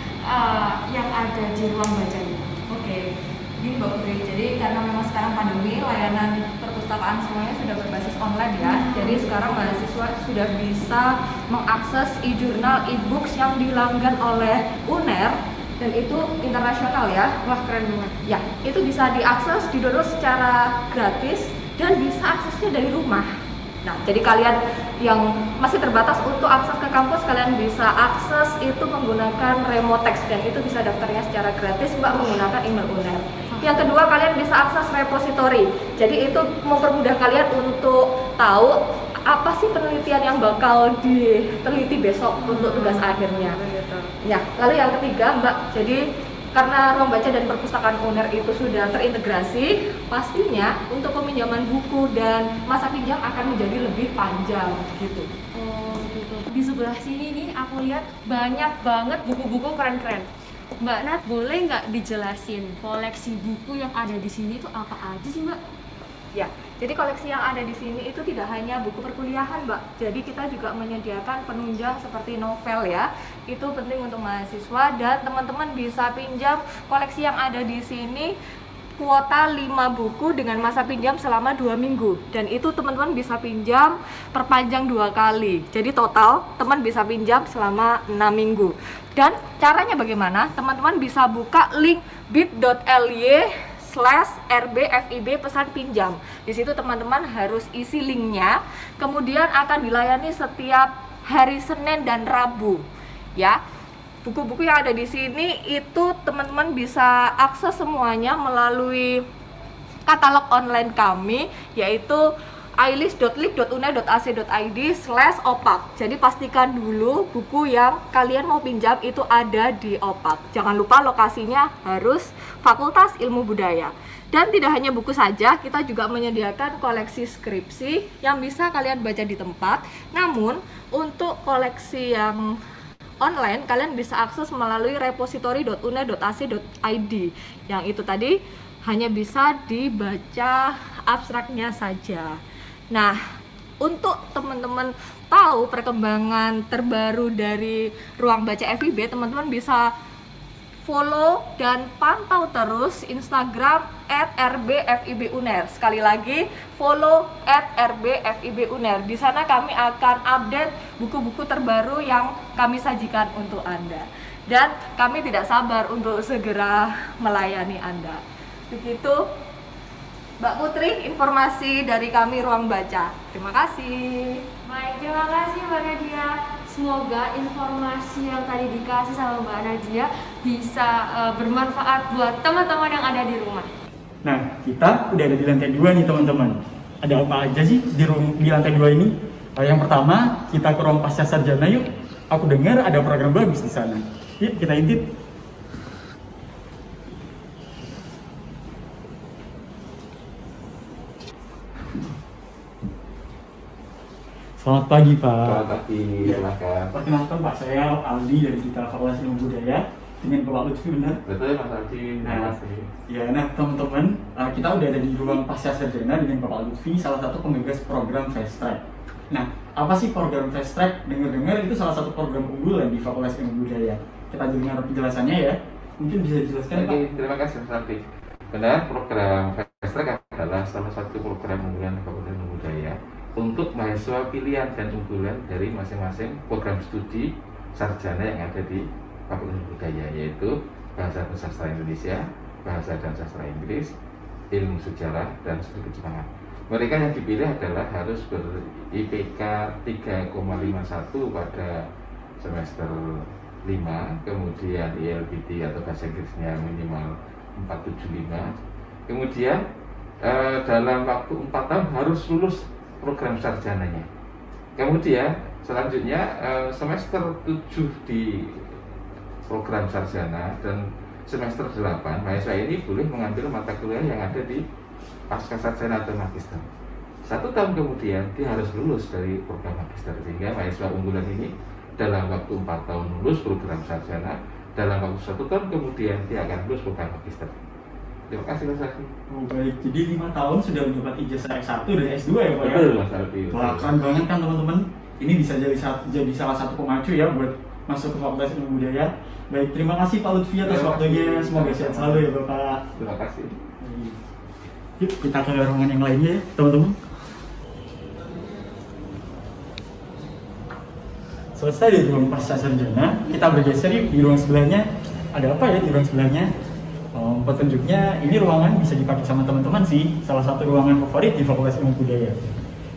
yang ada di ruang baca ini? Oke, ini Mbak Putri. Jadi karena memang sekarang pandemi, layanan perpustakaan semuanya sudah berbasis online ya. Jadi sekarang mahasiswa sudah bisa mengakses e-jurnal, e-books yang dilanggan oleh UNER, dan itu internasional ya. Wah, keren banget. Ya, itu bisa diakses, di-download secara gratis dan bisa aksesnya dari rumah. Nah, jadi kalian yang masih terbatas untuk akses ke kampus, kalian bisa akses itu menggunakan Remotext, dan itu bisa daftarnya secara gratis Mbak menggunakan email UNER. Yang kedua, kalian bisa akses repository. Jadi itu mempermudah kalian untuk tahu apa sih penelitian yang bakal diteliti besok untuk tugas akhirnya. Ya, lalu yang ketiga Mbak, jadi karena ruang baca dan perpustakaan UNER itu sudah terintegrasi, pastinya untuk peminjaman buku dan masa pinjam akan menjadi lebih panjang gitu. Oh gitu. Di sebelah sini nih aku lihat banyak banget buku-buku keren-keren. Mbak Nat, boleh nggak dijelasin koleksi buku yang ada di sini itu apa aja sih Mbak? Ya, jadi koleksi yang ada di sini itu tidak hanya buku perkuliahan, Mbak. Jadi kita juga menyediakan penunjang seperti novel ya. Itu penting untuk mahasiswa, dan teman-teman bisa pinjam koleksi yang ada di sini kuota 5 buku dengan masa pinjam selama 2 minggu. Dan itu teman-teman bisa pinjam perpanjang 2 kali. Jadi total teman bisa pinjam selama 6 minggu. Dan caranya bagaimana? Teman-teman bisa buka link bit.ly/rbfib pesan pinjam. Di situ teman-teman harus isi linknya, kemudian akan dilayani setiap hari Senin dan Rabu. Ya, buku-buku yang ada di sini itu teman-teman bisa akses semuanya melalui katalog online kami, yaitu ailis.lik.uner.ac.id/opak. Jadi pastikan dulu buku yang kalian mau pinjam itu ada di opak. Jangan lupa lokasinya harus Fakultas Ilmu Budaya. Dan tidak hanya buku saja, kita juga menyediakan koleksi skripsi yang bisa kalian baca di tempat. Namun untuk koleksi yang online kalian bisa akses melalui repository.uner.ac.id. Yang itu tadi hanya bisa dibaca abstraknya saja. Nah, untuk teman-teman tahu perkembangan terbaru dari ruang baca FIB, teman-teman bisa follow dan pantau terus Instagram @rbfibuner. Sekali lagi, follow @rbfibuner. Di sana kami akan update buku-buku terbaru yang kami sajikan untuk Anda. Dan kami tidak sabar untuk segera melayani Anda. Begitu, Mbak Putri, informasi dari kami Ruang Baca. Terima kasih. Baik, terima kasih Mbak Nadia. Semoga informasi yang tadi dikasih sama Mbak Nadia bisa bermanfaat buat teman-teman yang ada di rumah. Nah, kita udah ada di lantai 2 nih teman-teman. Ada apa aja sih di lantai 2 ini? Yang pertama, kita ke ruang pasca sarjana yuk. Aku dengar ada program bagus di sana. Yuk kita intip. Selamat pagi Pak. Selamat pagi, silakan. Perkenalkan Pak, saya Aldi dari kita Fakultas Ilmu Budaya dengan Bapak Lutfi, benar? Betul Mas Aldi. Nah teman-teman, kita udah ada di ruang pasca sarjana dengan Bapak Lutfi, salah satu penggagas program Fast Track. Nah, apa sih program Fast Track? Dengar-dengar itu salah satu program unggulan di Fakultas Ilmu Budaya. Kita dengar penjelasannya ya. Mungkin bisa dijelaskan Pak? Terima kasih Mas Aldi. Benar, program Fast Track adalah salah satu program unggulan Fakultas Ilmu Budaya untuk mahasiswa pilihan dan unggulan dari masing-masing program studi sarjana yang ada di Fakultas Ilmu Budaya, yaitu Bahasa dan Sastra Indonesia, Bahasa dan Sastra Inggris, Ilmu Sejarah, dan Studi Kejepangan. Mereka yang dipilih adalah harus ber-IPK 3,51 pada semester 5, kemudian ILBT atau Bahasa Inggrisnya minimal 475, kemudian dalam waktu 4 tahun harus lulus program sarjananya. Kemudian selanjutnya semester 7 di program sarjana dan semester 8 mahasiswa ini boleh mengambil mata kuliah yang ada di pasca sarjana atau magister. 1 tahun kemudian dia harus lulus dari program magister, sehingga mahasiswa unggulan ini dalam waktu 4 tahun lulus program sarjana, dalam waktu 1 tahun kemudian dia akan lulus program magister. Terima kasih Mas Aldi. Oh baik, jadi 5 tahun sudah mendapat ijazah S1 dan S2 ya Pak ya? Betul Mas Aldi. Wah, keren banget kan teman-teman. Ini bisa jadi salah satu pemacu ya buat masuk ke Fakultas Ilmu Budaya. Baik, terima kasih Pak Lutfi atas waktunya. Semoga sehat selalu ya Bapak. Terima kasih. Yuk kita ke ruangan yang lainnya ya teman-teman. Selesai di ruang pasca sarjana, kita bergeser yuk di ruang sebelahnya. Ada apa ya di ruang sebelahnya? Petunjuknya ini ruangan bisa dipakai sama teman-teman sih, salah satu ruangan favorit di Fakultas Ilmu Budaya.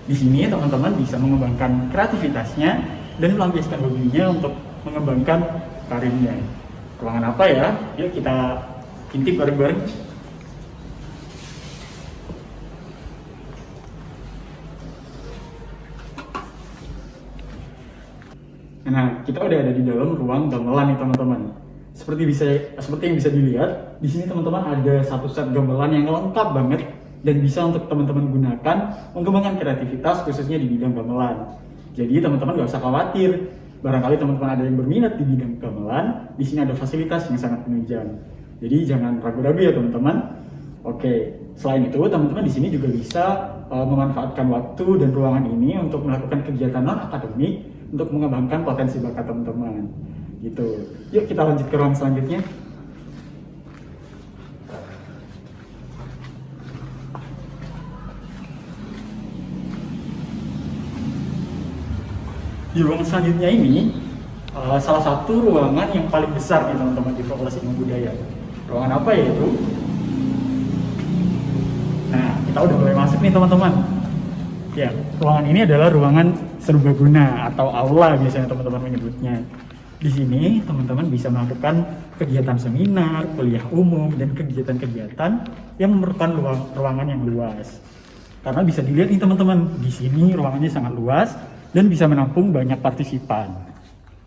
Di sini teman-teman bisa mengembangkan kreativitasnya dan melampiaskan hobinya untuk mengembangkan karirnya. Ruangan apa ya? Yuk kita intip bareng-bareng. Nah, kita udah ada di dalam ruang gamelan nih teman-teman. Seperti yang bisa dilihat, di sini teman-teman ada satu set gamelan yang lengkap banget dan bisa untuk teman-teman gunakan mengembangkan kreativitas khususnya di bidang gamelan. Jadi teman-teman nggak usah khawatir, barangkali teman-teman ada yang berminat di bidang gamelan, di sini ada fasilitas yang sangat menunjang. Jadi jangan ragu-ragu ya teman-teman. Oke, selain itu teman-teman di sini juga bisa memanfaatkan waktu dan ruangan ini untuk melakukan kegiatan non-akademik untuk mengembangkan potensi bakat teman-teman. Gitu. Yuk kita lanjut ke ruang selanjutnya. Di ruang selanjutnya ini salah satu ruangan yang paling besar nih teman-teman di Fakultas Ilmu Budaya. Ruangan apa ya itu? Nah, kita udah mulai masuk nih teman-teman. Ya, ruangan ini adalah ruangan serbaguna atau aula biasanya teman-teman menyebutnya. Di sini teman-teman bisa melakukan kegiatan seminar, kuliah umum, dan kegiatan-kegiatan yang memerlukan ruangan yang luas. Karena bisa dilihat nih teman-teman, di sini ruangannya sangat luas dan bisa menampung banyak partisipan.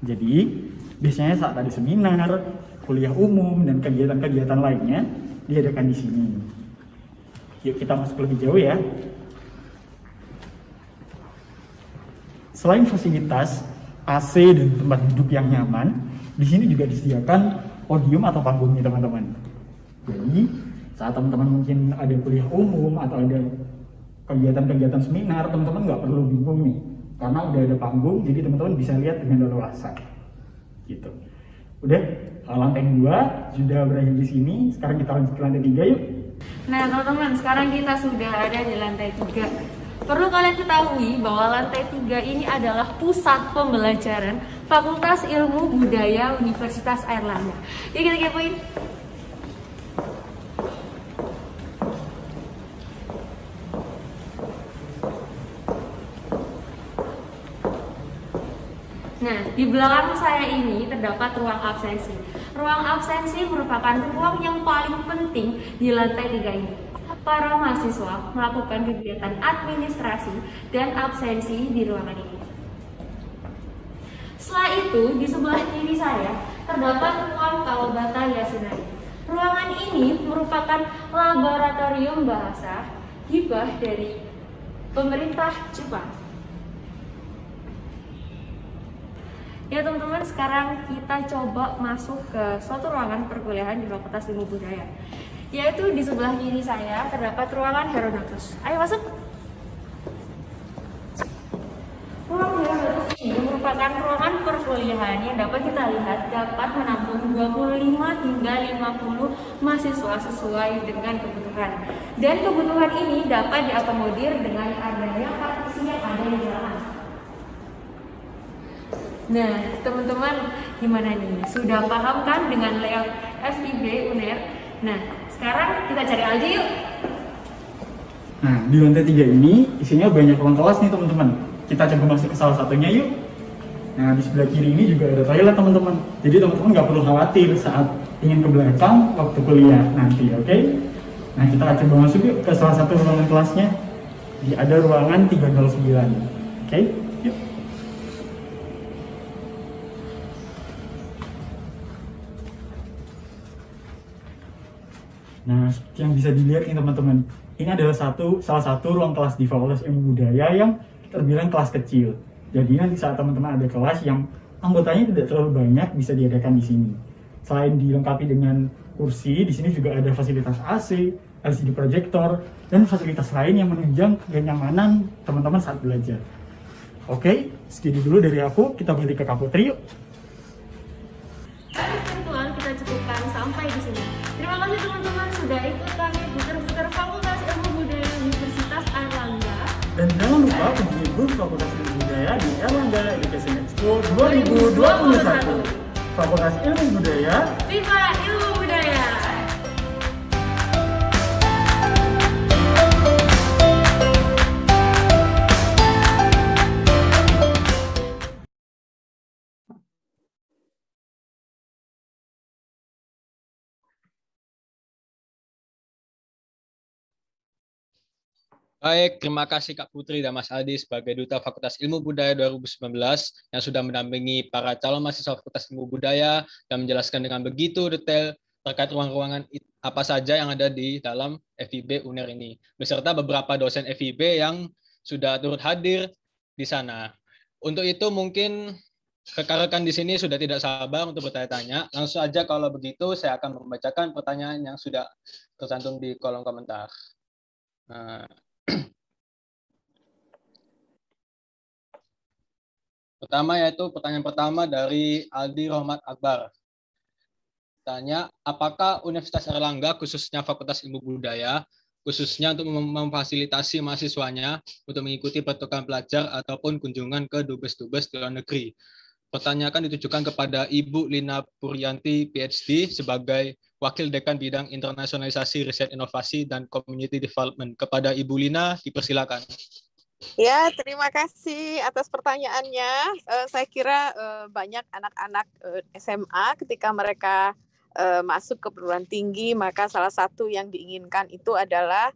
Jadi biasanya saat ada seminar, kuliah umum, dan kegiatan-kegiatan lainnya diadakan di sini. Yuk kita masuk lebih jauh ya. Selain fasilitas AC dan tempat duduk yang nyaman, di sini juga disediakan podium atau panggung nih teman-teman. Jadi saat teman-teman mungkin ada kuliah umum atau ada kegiatan-kegiatan seminar, teman-teman nggak perlu bingung nih, karena udah ada panggung, jadi teman-teman bisa lihat dengan leluasa. Gitu. Udah, lantai 2 sudah berakhir di sini. Sekarang kita lanjut ke lantai 3 yuk. Nah teman-teman, sekarang kita sudah ada di lantai 3. Perlu kalian ketahui bahwa lantai 3 ini adalah pusat pembelajaran Fakultas Ilmu Budaya Universitas Airlangga. Yuk kita kepoin. Nah, di belakang saya ini terdapat ruang absensi. Ruang absensi merupakan ruang yang paling penting di lantai 3 ini. Para mahasiswa melakukan kegiatan administrasi dan absensi di ruangan ini. Setelah itu, di sebelah kiri saya terdapat ruang Kawabata Yasunari. Ruangan ini merupakan laboratorium bahasa hibah dari pemerintah Jepang. Ya teman-teman, sekarang kita coba masuk ke suatu ruangan perkuliahan di Fakultas Ilmu Budaya. Yaitu di sebelah kiri saya terdapat ruangan Herodotus. Ayo masuk. Ruang Herodotus ini merupakan ruangan perkuliahan yang dapat kita lihat dapat menampung 25 hingga 50 mahasiswa sesuai dengan kebutuhan. Dan kebutuhan ini dapat diakomodir dengan adanya partisi yang ada di dalam. Nah, teman-teman gimana nih? Sudah paham kan dengan layout FIB UNER? Nah, sekarang kita cari aja yuk. Nah, di lantai 3 ini isinya banyak ruang kelas nih teman-teman. Kita coba masuk ke salah satunya yuk. Nah, di sebelah kiri ini juga ada toilet teman-teman. Jadi teman-teman nggak perlu khawatir saat ingin ke belakang waktu kuliah nanti, oke? Nah, kita coba masuk yuk ke salah satu ruangan kelasnya. Ada ruangan 309, oke? Yuk. Nah, yang bisa dilihat nih teman-teman, ini adalah salah satu ruang kelas di Fakultas Ilmu Budaya yang terbilang kelas kecil. Jadi nanti saat teman-teman ada kelas yang anggotanya tidak terlalu banyak, bisa diadakan di sini. Selain dilengkapi dengan kursi, di sini juga ada fasilitas AC, LCD projector, dan fasilitas lain yang menunjang kenyamanan teman-teman saat belajar. Oke, segitu dulu dari aku. Kita balik ke Kak Putri yuk. Virtual kita cukupkan sampai di sini. Terima kasih teman-teman sudah ikut kami putar-putar Fakultas Ilmu Budaya Universitas Airlangga. Dan jangan lupa kunjungi booth Fakultas Ilmu Budaya di Airlangga Education Expo 2021. Fakultas Ilmu Budaya, Viva Ilmu Budaya! Baik, terima kasih Kak Putri dan Mas Aldi sebagai Duta Fakultas Ilmu Budaya 2019 yang sudah mendampingi para calon mahasiswa Fakultas Ilmu Budaya dan menjelaskan dengan begitu detail terkait ruang-ruangan apa saja yang ada di dalam FIB UNER ini, beserta beberapa dosen FIB yang sudah turut hadir di sana. Untuk itu mungkin rekan-rekan di sini sudah tidak sabar untuk bertanya-tanya. Langsung saja kalau begitu saya akan membacakan pertanyaan yang sudah tercantum di kolom komentar. Pertama yaitu pertanyaan pertama dari Aldi Rohmat Akbar. Tanya, apakah Universitas Airlangga khususnya Fakultas Ilmu Budaya khususnya untuk memfasilitasi mahasiswanya untuk mengikuti pertukaran pelajar ataupun kunjungan ke dubes-dubes di luar negeri? Pertanyaan ditujukan kepada Ibu Lina Puryanti, PhD, sebagai Wakil Dekan Bidang Internasionalisasi, Riset Inovasi, dan Community Development. Kepada Ibu Lina, dipersilakan. Ya, terima kasih atas pertanyaannya. Saya kira banyak anak-anak SMA ketika mereka masuk ke perguruan tinggi, maka salah satu yang diinginkan itu adalah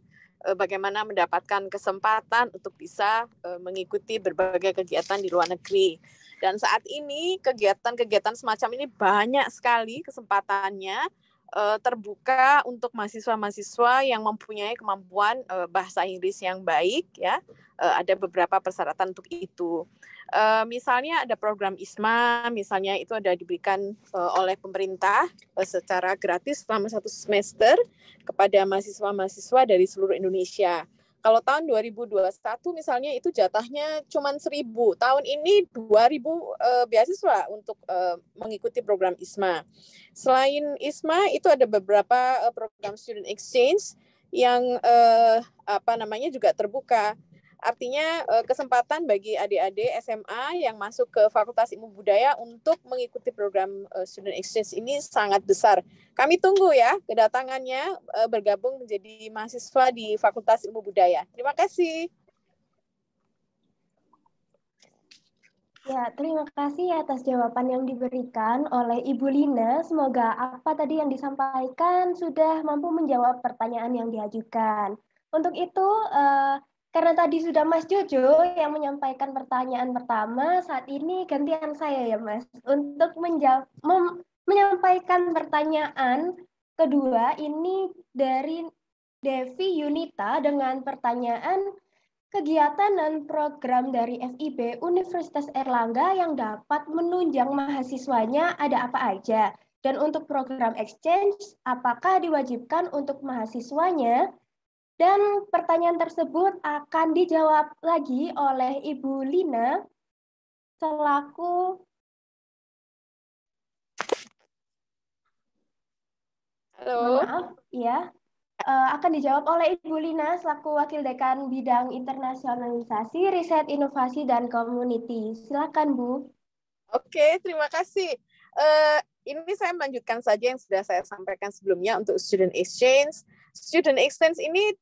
bagaimana mendapatkan kesempatan untuk bisa mengikuti berbagai kegiatan di luar negeri. Dan saat ini kegiatan-kegiatan semacam ini banyak sekali kesempatannya terbuka untuk mahasiswa-mahasiswa yang mempunyai kemampuan bahasa Inggris yang baik, ya. Ada beberapa persyaratan untuk itu. Misalnya ada program ISMA, misalnya itu ada diberikan oleh pemerintah secara gratis selama 1 semester kepada mahasiswa-mahasiswa dari seluruh Indonesia. Kalau tahun 2021 misalnya itu jatahnya cuma 1.000. Tahun ini 2.000 beasiswa untuk mengikuti program ISMA. Selain ISMA itu ada beberapa program student exchange yang juga terbuka. Artinya kesempatan bagi adik-adik SMA yang masuk ke Fakultas Ilmu Budaya untuk mengikuti program student exchange ini sangat besar. Kami tunggu ya kedatangannya bergabung menjadi mahasiswa di Fakultas Ilmu Budaya. Terima kasih. Ya, terima kasih atas jawaban yang diberikan oleh Ibu Lina. Semoga apa tadi yang disampaikan sudah mampu menjawab pertanyaan yang diajukan. Untuk itu, karena tadi sudah Mas Jojo yang menyampaikan pertanyaan pertama, saat ini gantian saya ya Mas, untuk menyampaikan pertanyaan kedua ini dari Devi Yunita dengan pertanyaan kegiatan dan program dari FIB Universitas Airlangga yang dapat menunjang mahasiswanya ada apa aja? Dan untuk program exchange, apakah diwajibkan untuk mahasiswanya? Dan pertanyaan tersebut akan dijawab lagi oleh Ibu Lina selaku maaf ya, akan dijawab oleh Ibu Lina selaku Wakil Dekan Bidang Internasionalisasi, Riset, Inovasi, dan Community. Silakan Bu. Oke, terima kasih. Ini saya melanjutkan saja yang sudah saya sampaikan sebelumnya untuk student exchange. Student exchange ini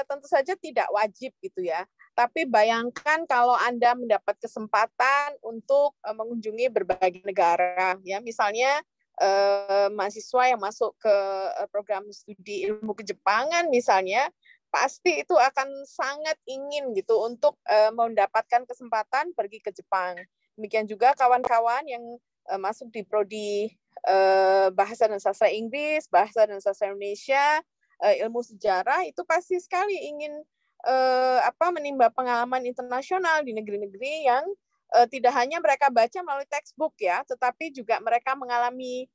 tentu saja tidak wajib gitu ya. Tapi bayangkan kalau Anda mendapat kesempatan untuk mengunjungi berbagai negara, ya misalnya mahasiswa yang masuk ke program studi ilmu kejepangan misalnya, pasti itu akan sangat ingin gitu untuk mendapatkan kesempatan pergi ke Jepang. Demikian juga kawan-kawan yang masuk di prodi bahasa dan sastra Inggris, bahasa dan sastra Indonesia, ilmu sejarah, itu pasti sekali ingin menimba pengalaman internasional di negeri-negeri yang tidak hanya mereka baca melalui textbook ya, tetapi juga mereka mengalami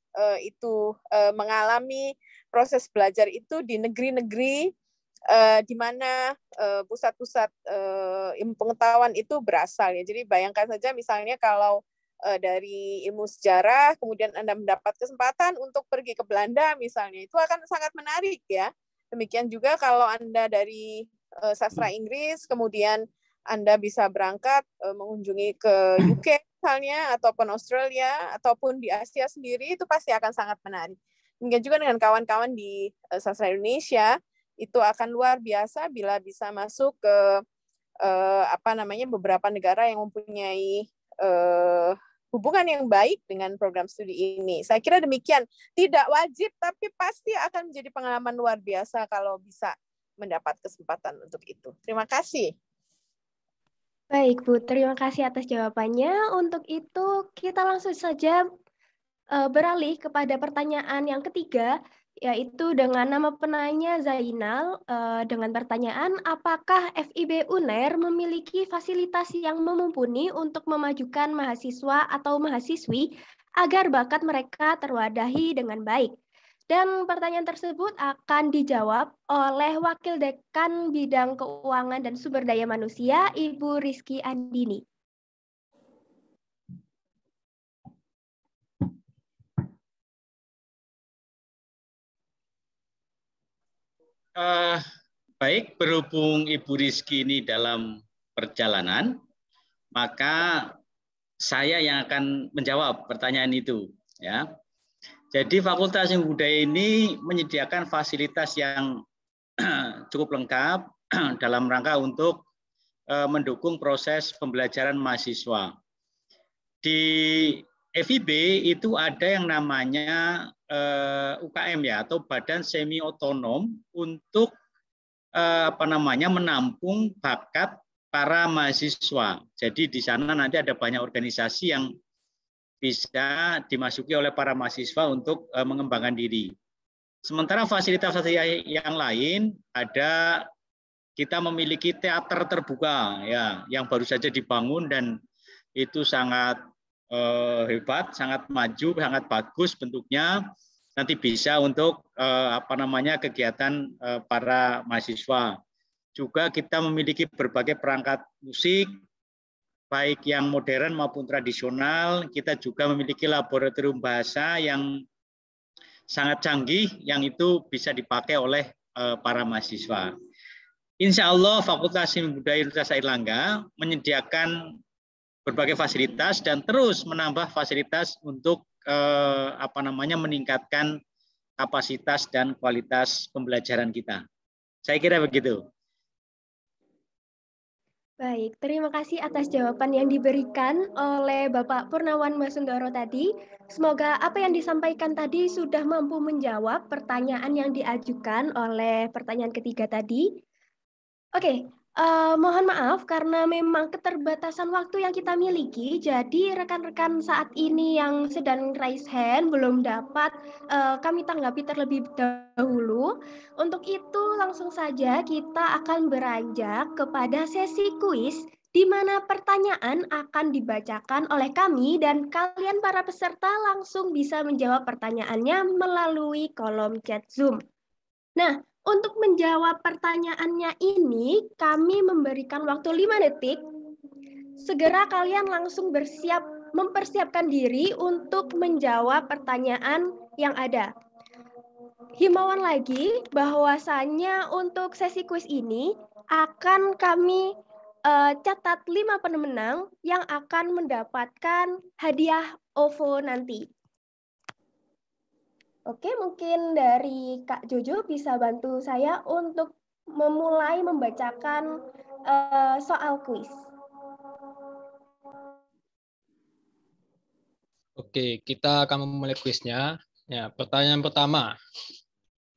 mengalami proses belajar itu di negeri-negeri di mana pusat-pusat ilmu pengetahuan itu berasal ya. Jadi bayangkan saja misalnya kalau dari ilmu sejarah, kemudian Anda mendapat kesempatan untuk pergi ke Belanda misalnya, itu akan sangat menarik ya. Demikian juga kalau Anda dari sastra Inggris, kemudian Anda bisa berangkat mengunjungi ke UK misalnya, ataupun Australia, ataupun di Asia sendiri, itu pasti akan sangat menarik. Demikian juga dengan kawan-kawan di sastra Indonesia, itu akan luar biasa bila bisa masuk ke beberapa negara yang mempunyai hubungan yang baik dengan program studi ini. Saya kira demikian. Tidak wajib, tapi pasti akan menjadi pengalaman luar biasa kalau bisa mendapat kesempatan untuk itu. Terima kasih. Baik, Bu. Terima kasih atas jawabannya. Untuk itu, kita langsung saja beralih kepada pertanyaan yang ketiga, yaitu dengan nama penanya Zainal, dengan pertanyaan, apakah FIB UNER memiliki fasilitas yang memumpuni untuk memajukan mahasiswa atau mahasiswi agar bakat mereka terwadahi dengan baik? Dan pertanyaan tersebut akan dijawab oleh Wakil Dekan Bidang Keuangan dan Sumber Daya Manusia, Ibu Rizky Andini. Baik, berhubung Ibu Rizky ini dalam perjalanan, maka saya yang akan menjawab pertanyaan itu. Ya. Jadi Fakultas Ilmu Budaya ini menyediakan fasilitas yang cukup lengkap dalam rangka untuk mendukung proses pembelajaran mahasiswa. Di FIB itu ada yang namanya UKM ya, atau Badan Semi Otonom untuk menampung bakat para mahasiswa. Jadi di sana nanti ada banyak organisasi yang bisa dimasuki oleh para mahasiswa untuk mengembangkan diri. Sementara fasilitas yang lain ada, kita memiliki teater terbuka ya, yang baru saja dibangun dan itu sangat hebat, sangat maju, sangat bagus bentuknya. Nanti bisa untuk kegiatan para mahasiswa. juga kita memiliki berbagai perangkat musik, baik yang modern maupun tradisional. Kita juga memiliki laboratorium bahasa yang sangat canggih, yang itu bisa dipakai oleh para mahasiswa. Insya Allah Fakultas Ilmu Budaya Universitas Airlangga menyediakan berbagai fasilitas dan terus menambah fasilitas untuk meningkatkan kapasitas dan kualitas pembelajaran kita. Saya kira begitu. Baik, terima kasih atas jawaban yang diberikan oleh Bapak Purnawan Masundoro tadi. Semoga apa yang disampaikan tadi sudah mampu menjawab pertanyaan yang diajukan oleh pertanyaan ketiga tadi. Oke, mohon maaf karena memang keterbatasan waktu yang kita miliki, jadi rekan-rekan saat ini yang sedang raise hand belum dapat kami tanggapi terlebih dahulu. Untuk itu langsung saja kita akan beranjak kepada sesi kuis di mana pertanyaan akan dibacakan oleh kami dan kalian para peserta langsung bisa menjawab pertanyaannya melalui kolom chat Zoom. Nah, untuk menjawab pertanyaannya ini, kami memberikan waktu 5 detik. Segera kalian langsung mempersiapkan diri untuk menjawab pertanyaan yang ada. Himbauan lagi bahwasannya untuk sesi kuis ini akan kami catat 5 pemenang yang akan mendapatkan hadiah OVO nanti. Oke, mungkin dari Kak Jojo bisa bantu saya untuk memulai membacakan soal kuis. Oke, kita akan memulai kuisnya. Ya, pertanyaan pertama.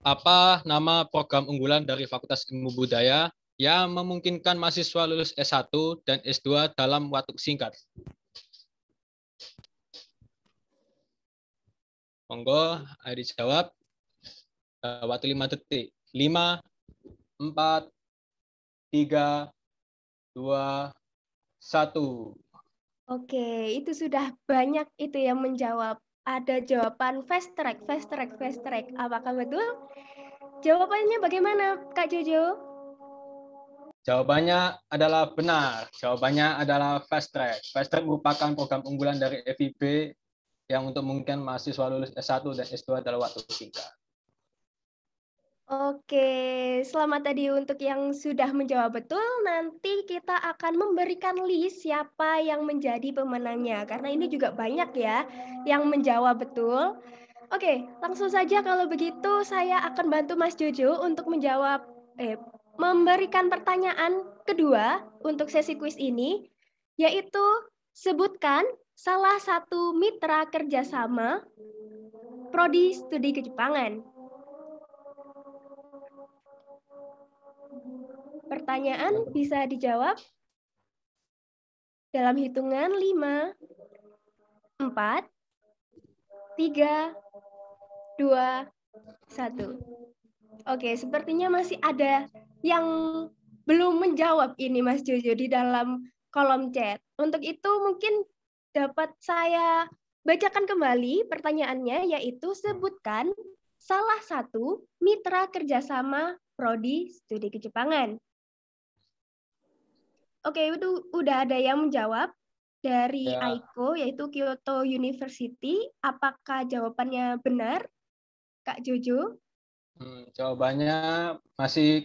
Apa nama program unggulan dari Fakultas Ilmu Budaya yang memungkinkan mahasiswa lulus S1 dan S2 dalam waktu singkat? Monggo, ayo dijawab. Waktu 5 detik. 5, 4, 3, 2, 1. Oke, itu sudah banyak itu yang menjawab. Ada jawaban fast track. Apakah betul? Jawabannya bagaimana, Kak Jojo? Jawabannya adalah benar. Jawabannya adalah fast track. Fast track merupakan program unggulan dari FIB yang untuk memungkinkan mahasiswa lulus S1 dan S2 dalam waktu singkat. Oke, selamat tadi untuk yang sudah menjawab betul. Nanti kita akan memberikan list siapa yang menjadi pemenangnya. Karena ini juga banyak ya yang menjawab betul. Oke, langsung saja kalau begitu saya akan bantu Mas Jojo untuk memberikan pertanyaan kedua untuk sesi kuis ini, yaitu sebutkan salah satu mitra kerjasama Prodi Studi Kejepangan. Pertanyaan bisa dijawab dalam hitungan 5, 4, 3, 2, 1. Oke, sepertinya masih ada yang belum menjawab ini Mas Jojo di dalam kolom chat. Untuk itu mungkin dapat saya bacakan kembali pertanyaannya, yaitu sebutkan salah satu mitra kerjasama Prodi Studi Kejepangan. Oke, itu udah ada yang menjawab dari Aiko, yaitu Kyoto University. Apakah jawabannya benar, Kak Jojo? Jawabannya masih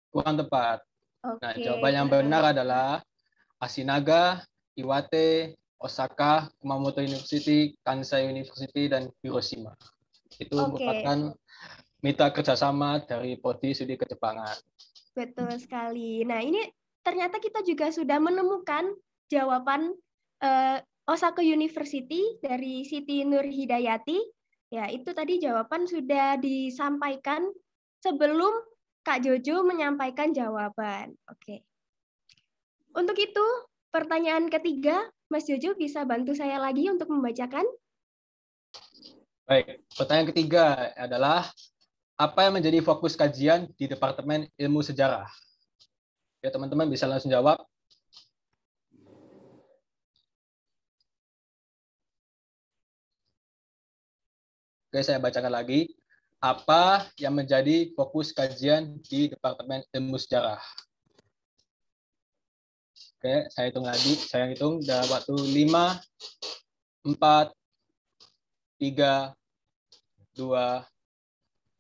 kurang tepat. Nah, jawaban yang benar adalah Ashinaga, Iwate, Osaka, Kumamoto University, Kansai University, dan Hiroshima. Itu merupakan mitra kerjasama dari Prodi Studi Kejepangan. Betul sekali. Nah, ini ternyata kita juga sudah menemukan jawaban Osaka University dari Siti Nur Hidayati. Ya, itu tadi jawaban sudah disampaikan sebelum Kak Jojo menyampaikan jawaban. Oke. Untuk itu, pertanyaan ketiga, Mas Jojo bisa bantu saya lagi untuk membacakan? Baik, pertanyaan ketiga adalah apa yang menjadi fokus kajian di Departemen Ilmu Sejarah? Ya, teman-teman bisa langsung jawab. Oke, saya bacakan lagi. apa yang menjadi fokus kajian di Departemen Ilmu Sejarah? Oke, saya hitung lagi. Saya hitung dalam waktu 5, 4, 3, 2,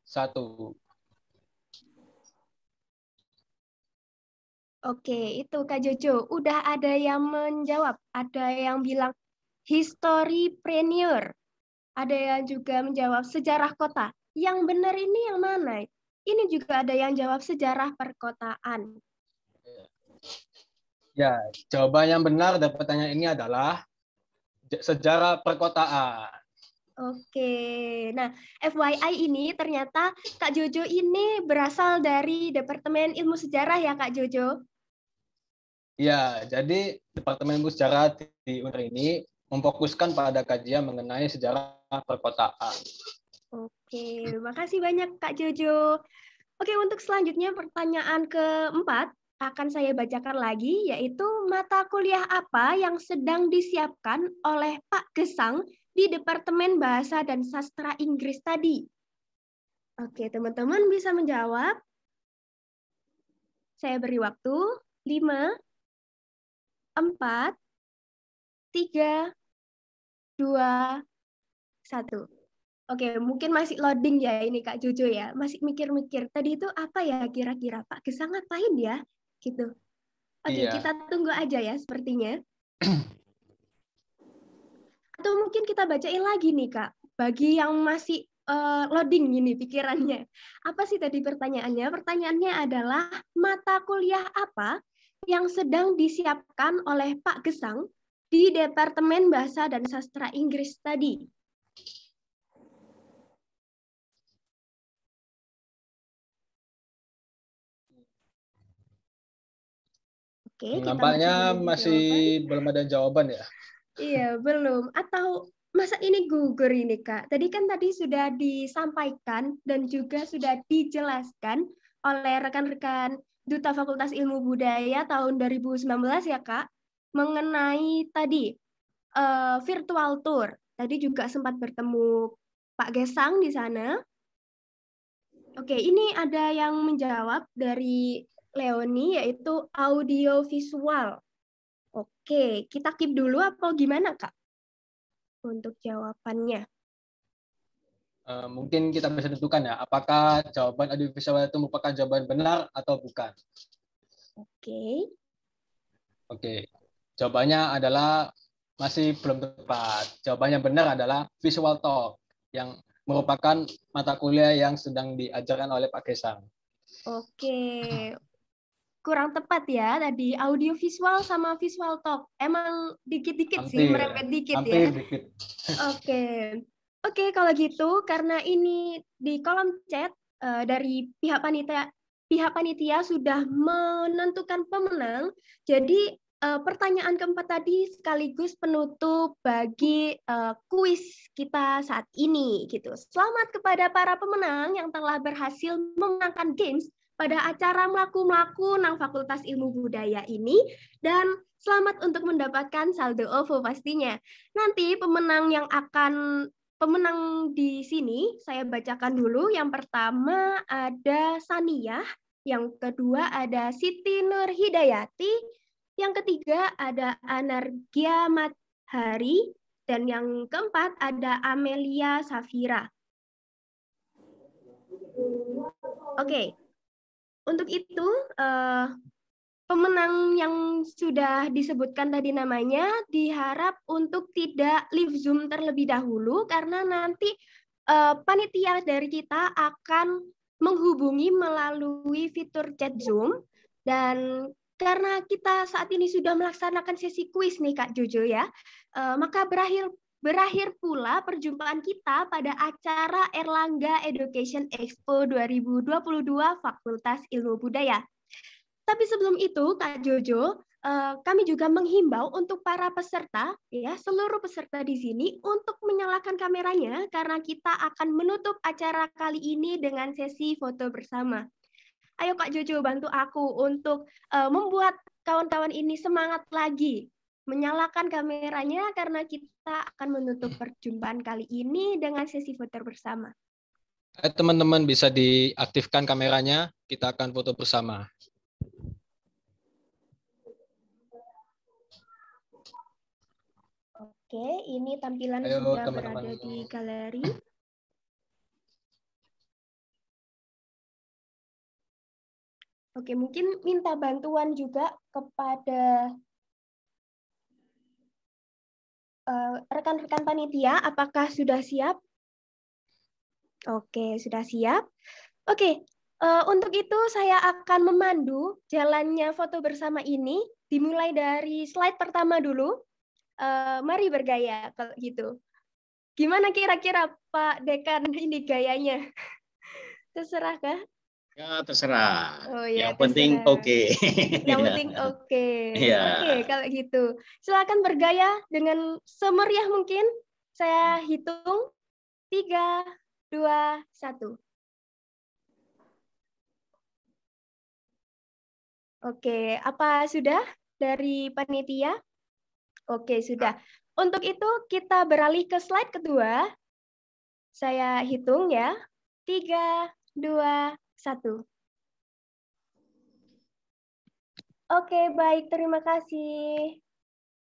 1. Oke, itu Kak Jojo. Udah ada yang menjawab. Ada yang bilang historypreneur. Ada yang juga menjawab sejarah kota. Yang benar ini yang mana? Ini juga ada yang jawab sejarah perkotaan. Ya, jawaban yang benar dari pertanyaan ini adalah sejarah perkotaan. Oke, nah FYI ini ternyata Kak Jojo ini berasal dari Departemen Ilmu Sejarah ya Kak Jojo? Ya, jadi Departemen Ilmu Sejarah di UNER ini memfokuskan pada kajian mengenai sejarah perkotaan. Oke, makasih banyak Kak Jojo. Oke, untuk selanjutnya pertanyaan keempat akan saya bacakan lagi, yaitu mata kuliah apa yang sedang disiapkan oleh Pak Gesang di Departemen Bahasa dan Sastra Inggris tadi? Oke, teman-teman bisa menjawab. Saya beri waktu 5, 4, 3, 2, 1. Oke, mungkin masih loading ya ini Kak Jojo ya. Masih mikir-mikir. Tadi itu apa ya kira-kira Pak Gesang ngapain ya? Gitu. Oke, Iya. kita tunggu aja ya sepertinya. Atau mungkin kita bacain lagi nih Kak. Bagi yang masih loading ini pikirannya. Apa sih tadi pertanyaannya? Pertanyaannya adalah mata kuliah apa yang sedang disiapkan oleh Pak Gesang di Departemen Bahasa dan Sastra Inggris tadi? Oke, Nampaknya masih belum ada jawaban ya. Iya, belum. Atau masa ini gugur ini, Kak? Tadi sudah disampaikan dan juga sudah dijelaskan oleh rekan-rekan Duta Fakultas Ilmu Budaya tahun 2019 ya, Kak, mengenai tadi virtual tour. Tadi juga sempat bertemu Pak Gesang di sana. Oke, ini ada yang menjawab dari Leoni, yaitu audiovisual. Oke, kita keep dulu apa gimana, Kak? Untuk jawabannya. Mungkin kita bisa tentukan ya, apakah jawaban audiovisual itu merupakan jawaban benar atau bukan. Oke. Oke, jawabannya adalah masih belum tepat. Jawabannya benar adalah visual talk, yang merupakan mata kuliah yang sedang diajarkan oleh Pak Gesang. Oke. Kurang tepat ya tadi audiovisual sama visual talk. Emang dikit-dikit sih, merembet dikit ya. Dikit. Oke, kalau gitu karena ini di kolom chat dari pihak panitia sudah menentukan pemenang. Jadi pertanyaan keempat tadi sekaligus penutup bagi kuis kita saat ini gitu. Selamat kepada para pemenang yang telah berhasil memenangkan games pada acara Mlaku-Mlaku nang Fakultas Ilmu Budaya ini, dan selamat untuk mendapatkan saldo OVO pastinya. Nanti pemenang di sini saya bacakan dulu. Yang pertama ada Saniyah, yang kedua ada Siti Nur Hidayati, yang ketiga ada Anargia Mathari, dan yang keempat ada Amelia Safira. Oke. Untuk itu, pemenang yang sudah disebutkan tadi namanya diharap untuk tidak live Zoom terlebih dahulu, karena nanti panitia dari kita akan menghubungi melalui fitur chat Zoom. Dan karena kita saat ini sudah melaksanakan sesi kuis nih Kak Jojo ya, maka berakhir pula perjumpaan kita pada acara Erlangga Education Expo 2022 Fakultas Ilmu Budaya. Tapi sebelum itu, Kak Jojo, kami juga menghimbau untuk para peserta, ya seluruh peserta di sini untuk menyalakan kameranya karena kita akan menutup acara kali ini dengan sesi foto bersama. Ayo Kak Jojo bantu aku untuk membuat kawan-kawan ini semangat lagi. Menyalakan kameranya karena kita akan menutup perjumpaan kali ini dengan sesi foto bersama. Teman-teman bisa diaktifkan kameranya, kita akan foto bersama. Oke, ini tampilan Ayo, sudah teman-teman. berada di galeri. Oke, mungkin minta bantuan juga kepada rekan-rekan panitia, apakah sudah siap? Oke, sudah siap. Oke, untuk itu saya akan memandu jalannya foto bersama ini, dimulai dari slide pertama dulu. Mari bergaya, kalau gitu. Gimana kira-kira Pak Dekan ini gayanya? Terserah kah? Ya, terserah. Oh ya, Yang penting terserah. oke. Yang penting oke. Iya. Oke, kalau gitu. Silakan bergaya dengan semeriah mungkin. Saya hitung 3, 2, 1. Oke, apa sudah dari panitia? Oke, sudah. Untuk itu kita beralih ke slide kedua. Saya hitung ya. 3, 2, 1. Oke, baik. Terima kasih.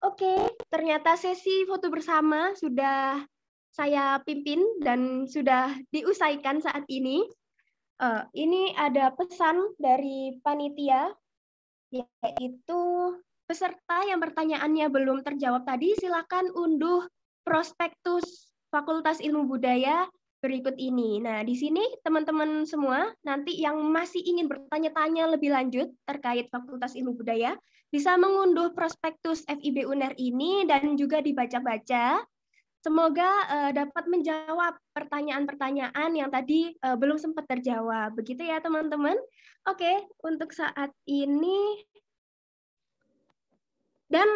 Oke, ternyata sesi foto bersama sudah saya pimpin dan sudah diusaikan saat ini. Ini ada pesan dari panitia, yaitu peserta yang pertanyaannya belum terjawab tadi, silakan unduh prospektus Fakultas Ilmu Budaya berikut ini. Nah, di sini teman-teman semua nanti yang masih ingin bertanya-tanya lebih lanjut terkait Fakultas Ilmu Budaya bisa mengunduh prospektus FIB UNER ini dan juga dibaca-baca. Semoga dapat menjawab pertanyaan-pertanyaan yang tadi belum sempat terjawab. Begitu ya, teman-teman. Oke, untuk saat ini dan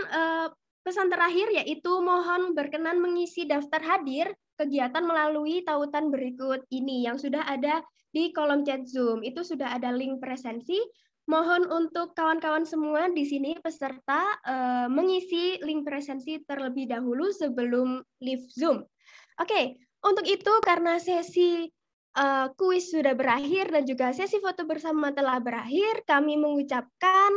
pesan terakhir yaitu mohon berkenan mengisi daftar hadir kegiatan melalui tautan berikut ini yang sudah ada di kolom chat Zoom. Itu sudah ada link presensi. Mohon untuk kawan-kawan semua di sini peserta mengisi link presensi terlebih dahulu sebelum live Zoom. Oke, untuk itu karena sesi kuis sudah berakhir dan juga sesi foto bersama telah berakhir, kami mengucapkan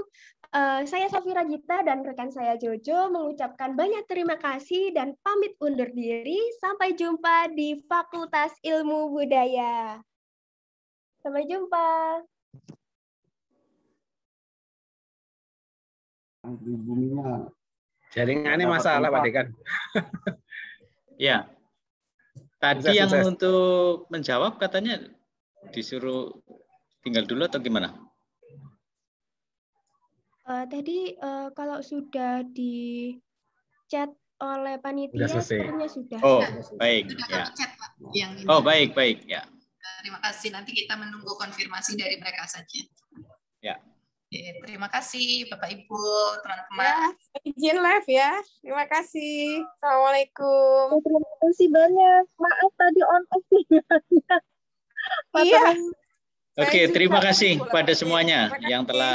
saya Sofira Gita dan rekan saya Jojo mengucapkan banyak terima kasih dan pamit undur diri. Sampai jumpa di Fakultas Ilmu Budaya. Sampai jumpa. Jaringannya masalah, Pak Dekan. Ya. Tadi yang untuk menjawab katanya disuruh tinggal dulu atau gimana? Tadi kalau sudah di chat oleh panitia sepertinya sudah. Oh, baik. Ya. Oh, baik, baik. Ya. Terima kasih. Nanti kita menunggu konfirmasi dari mereka saja. Ya. Terima kasih Bapak Ibu, teman-teman. Ya, izin live ya. Terima kasih. Assalamualaikum. Terima kasih banyak. Maaf tadi on off. Iya. Oke, terima kasih kepada semuanya yang telah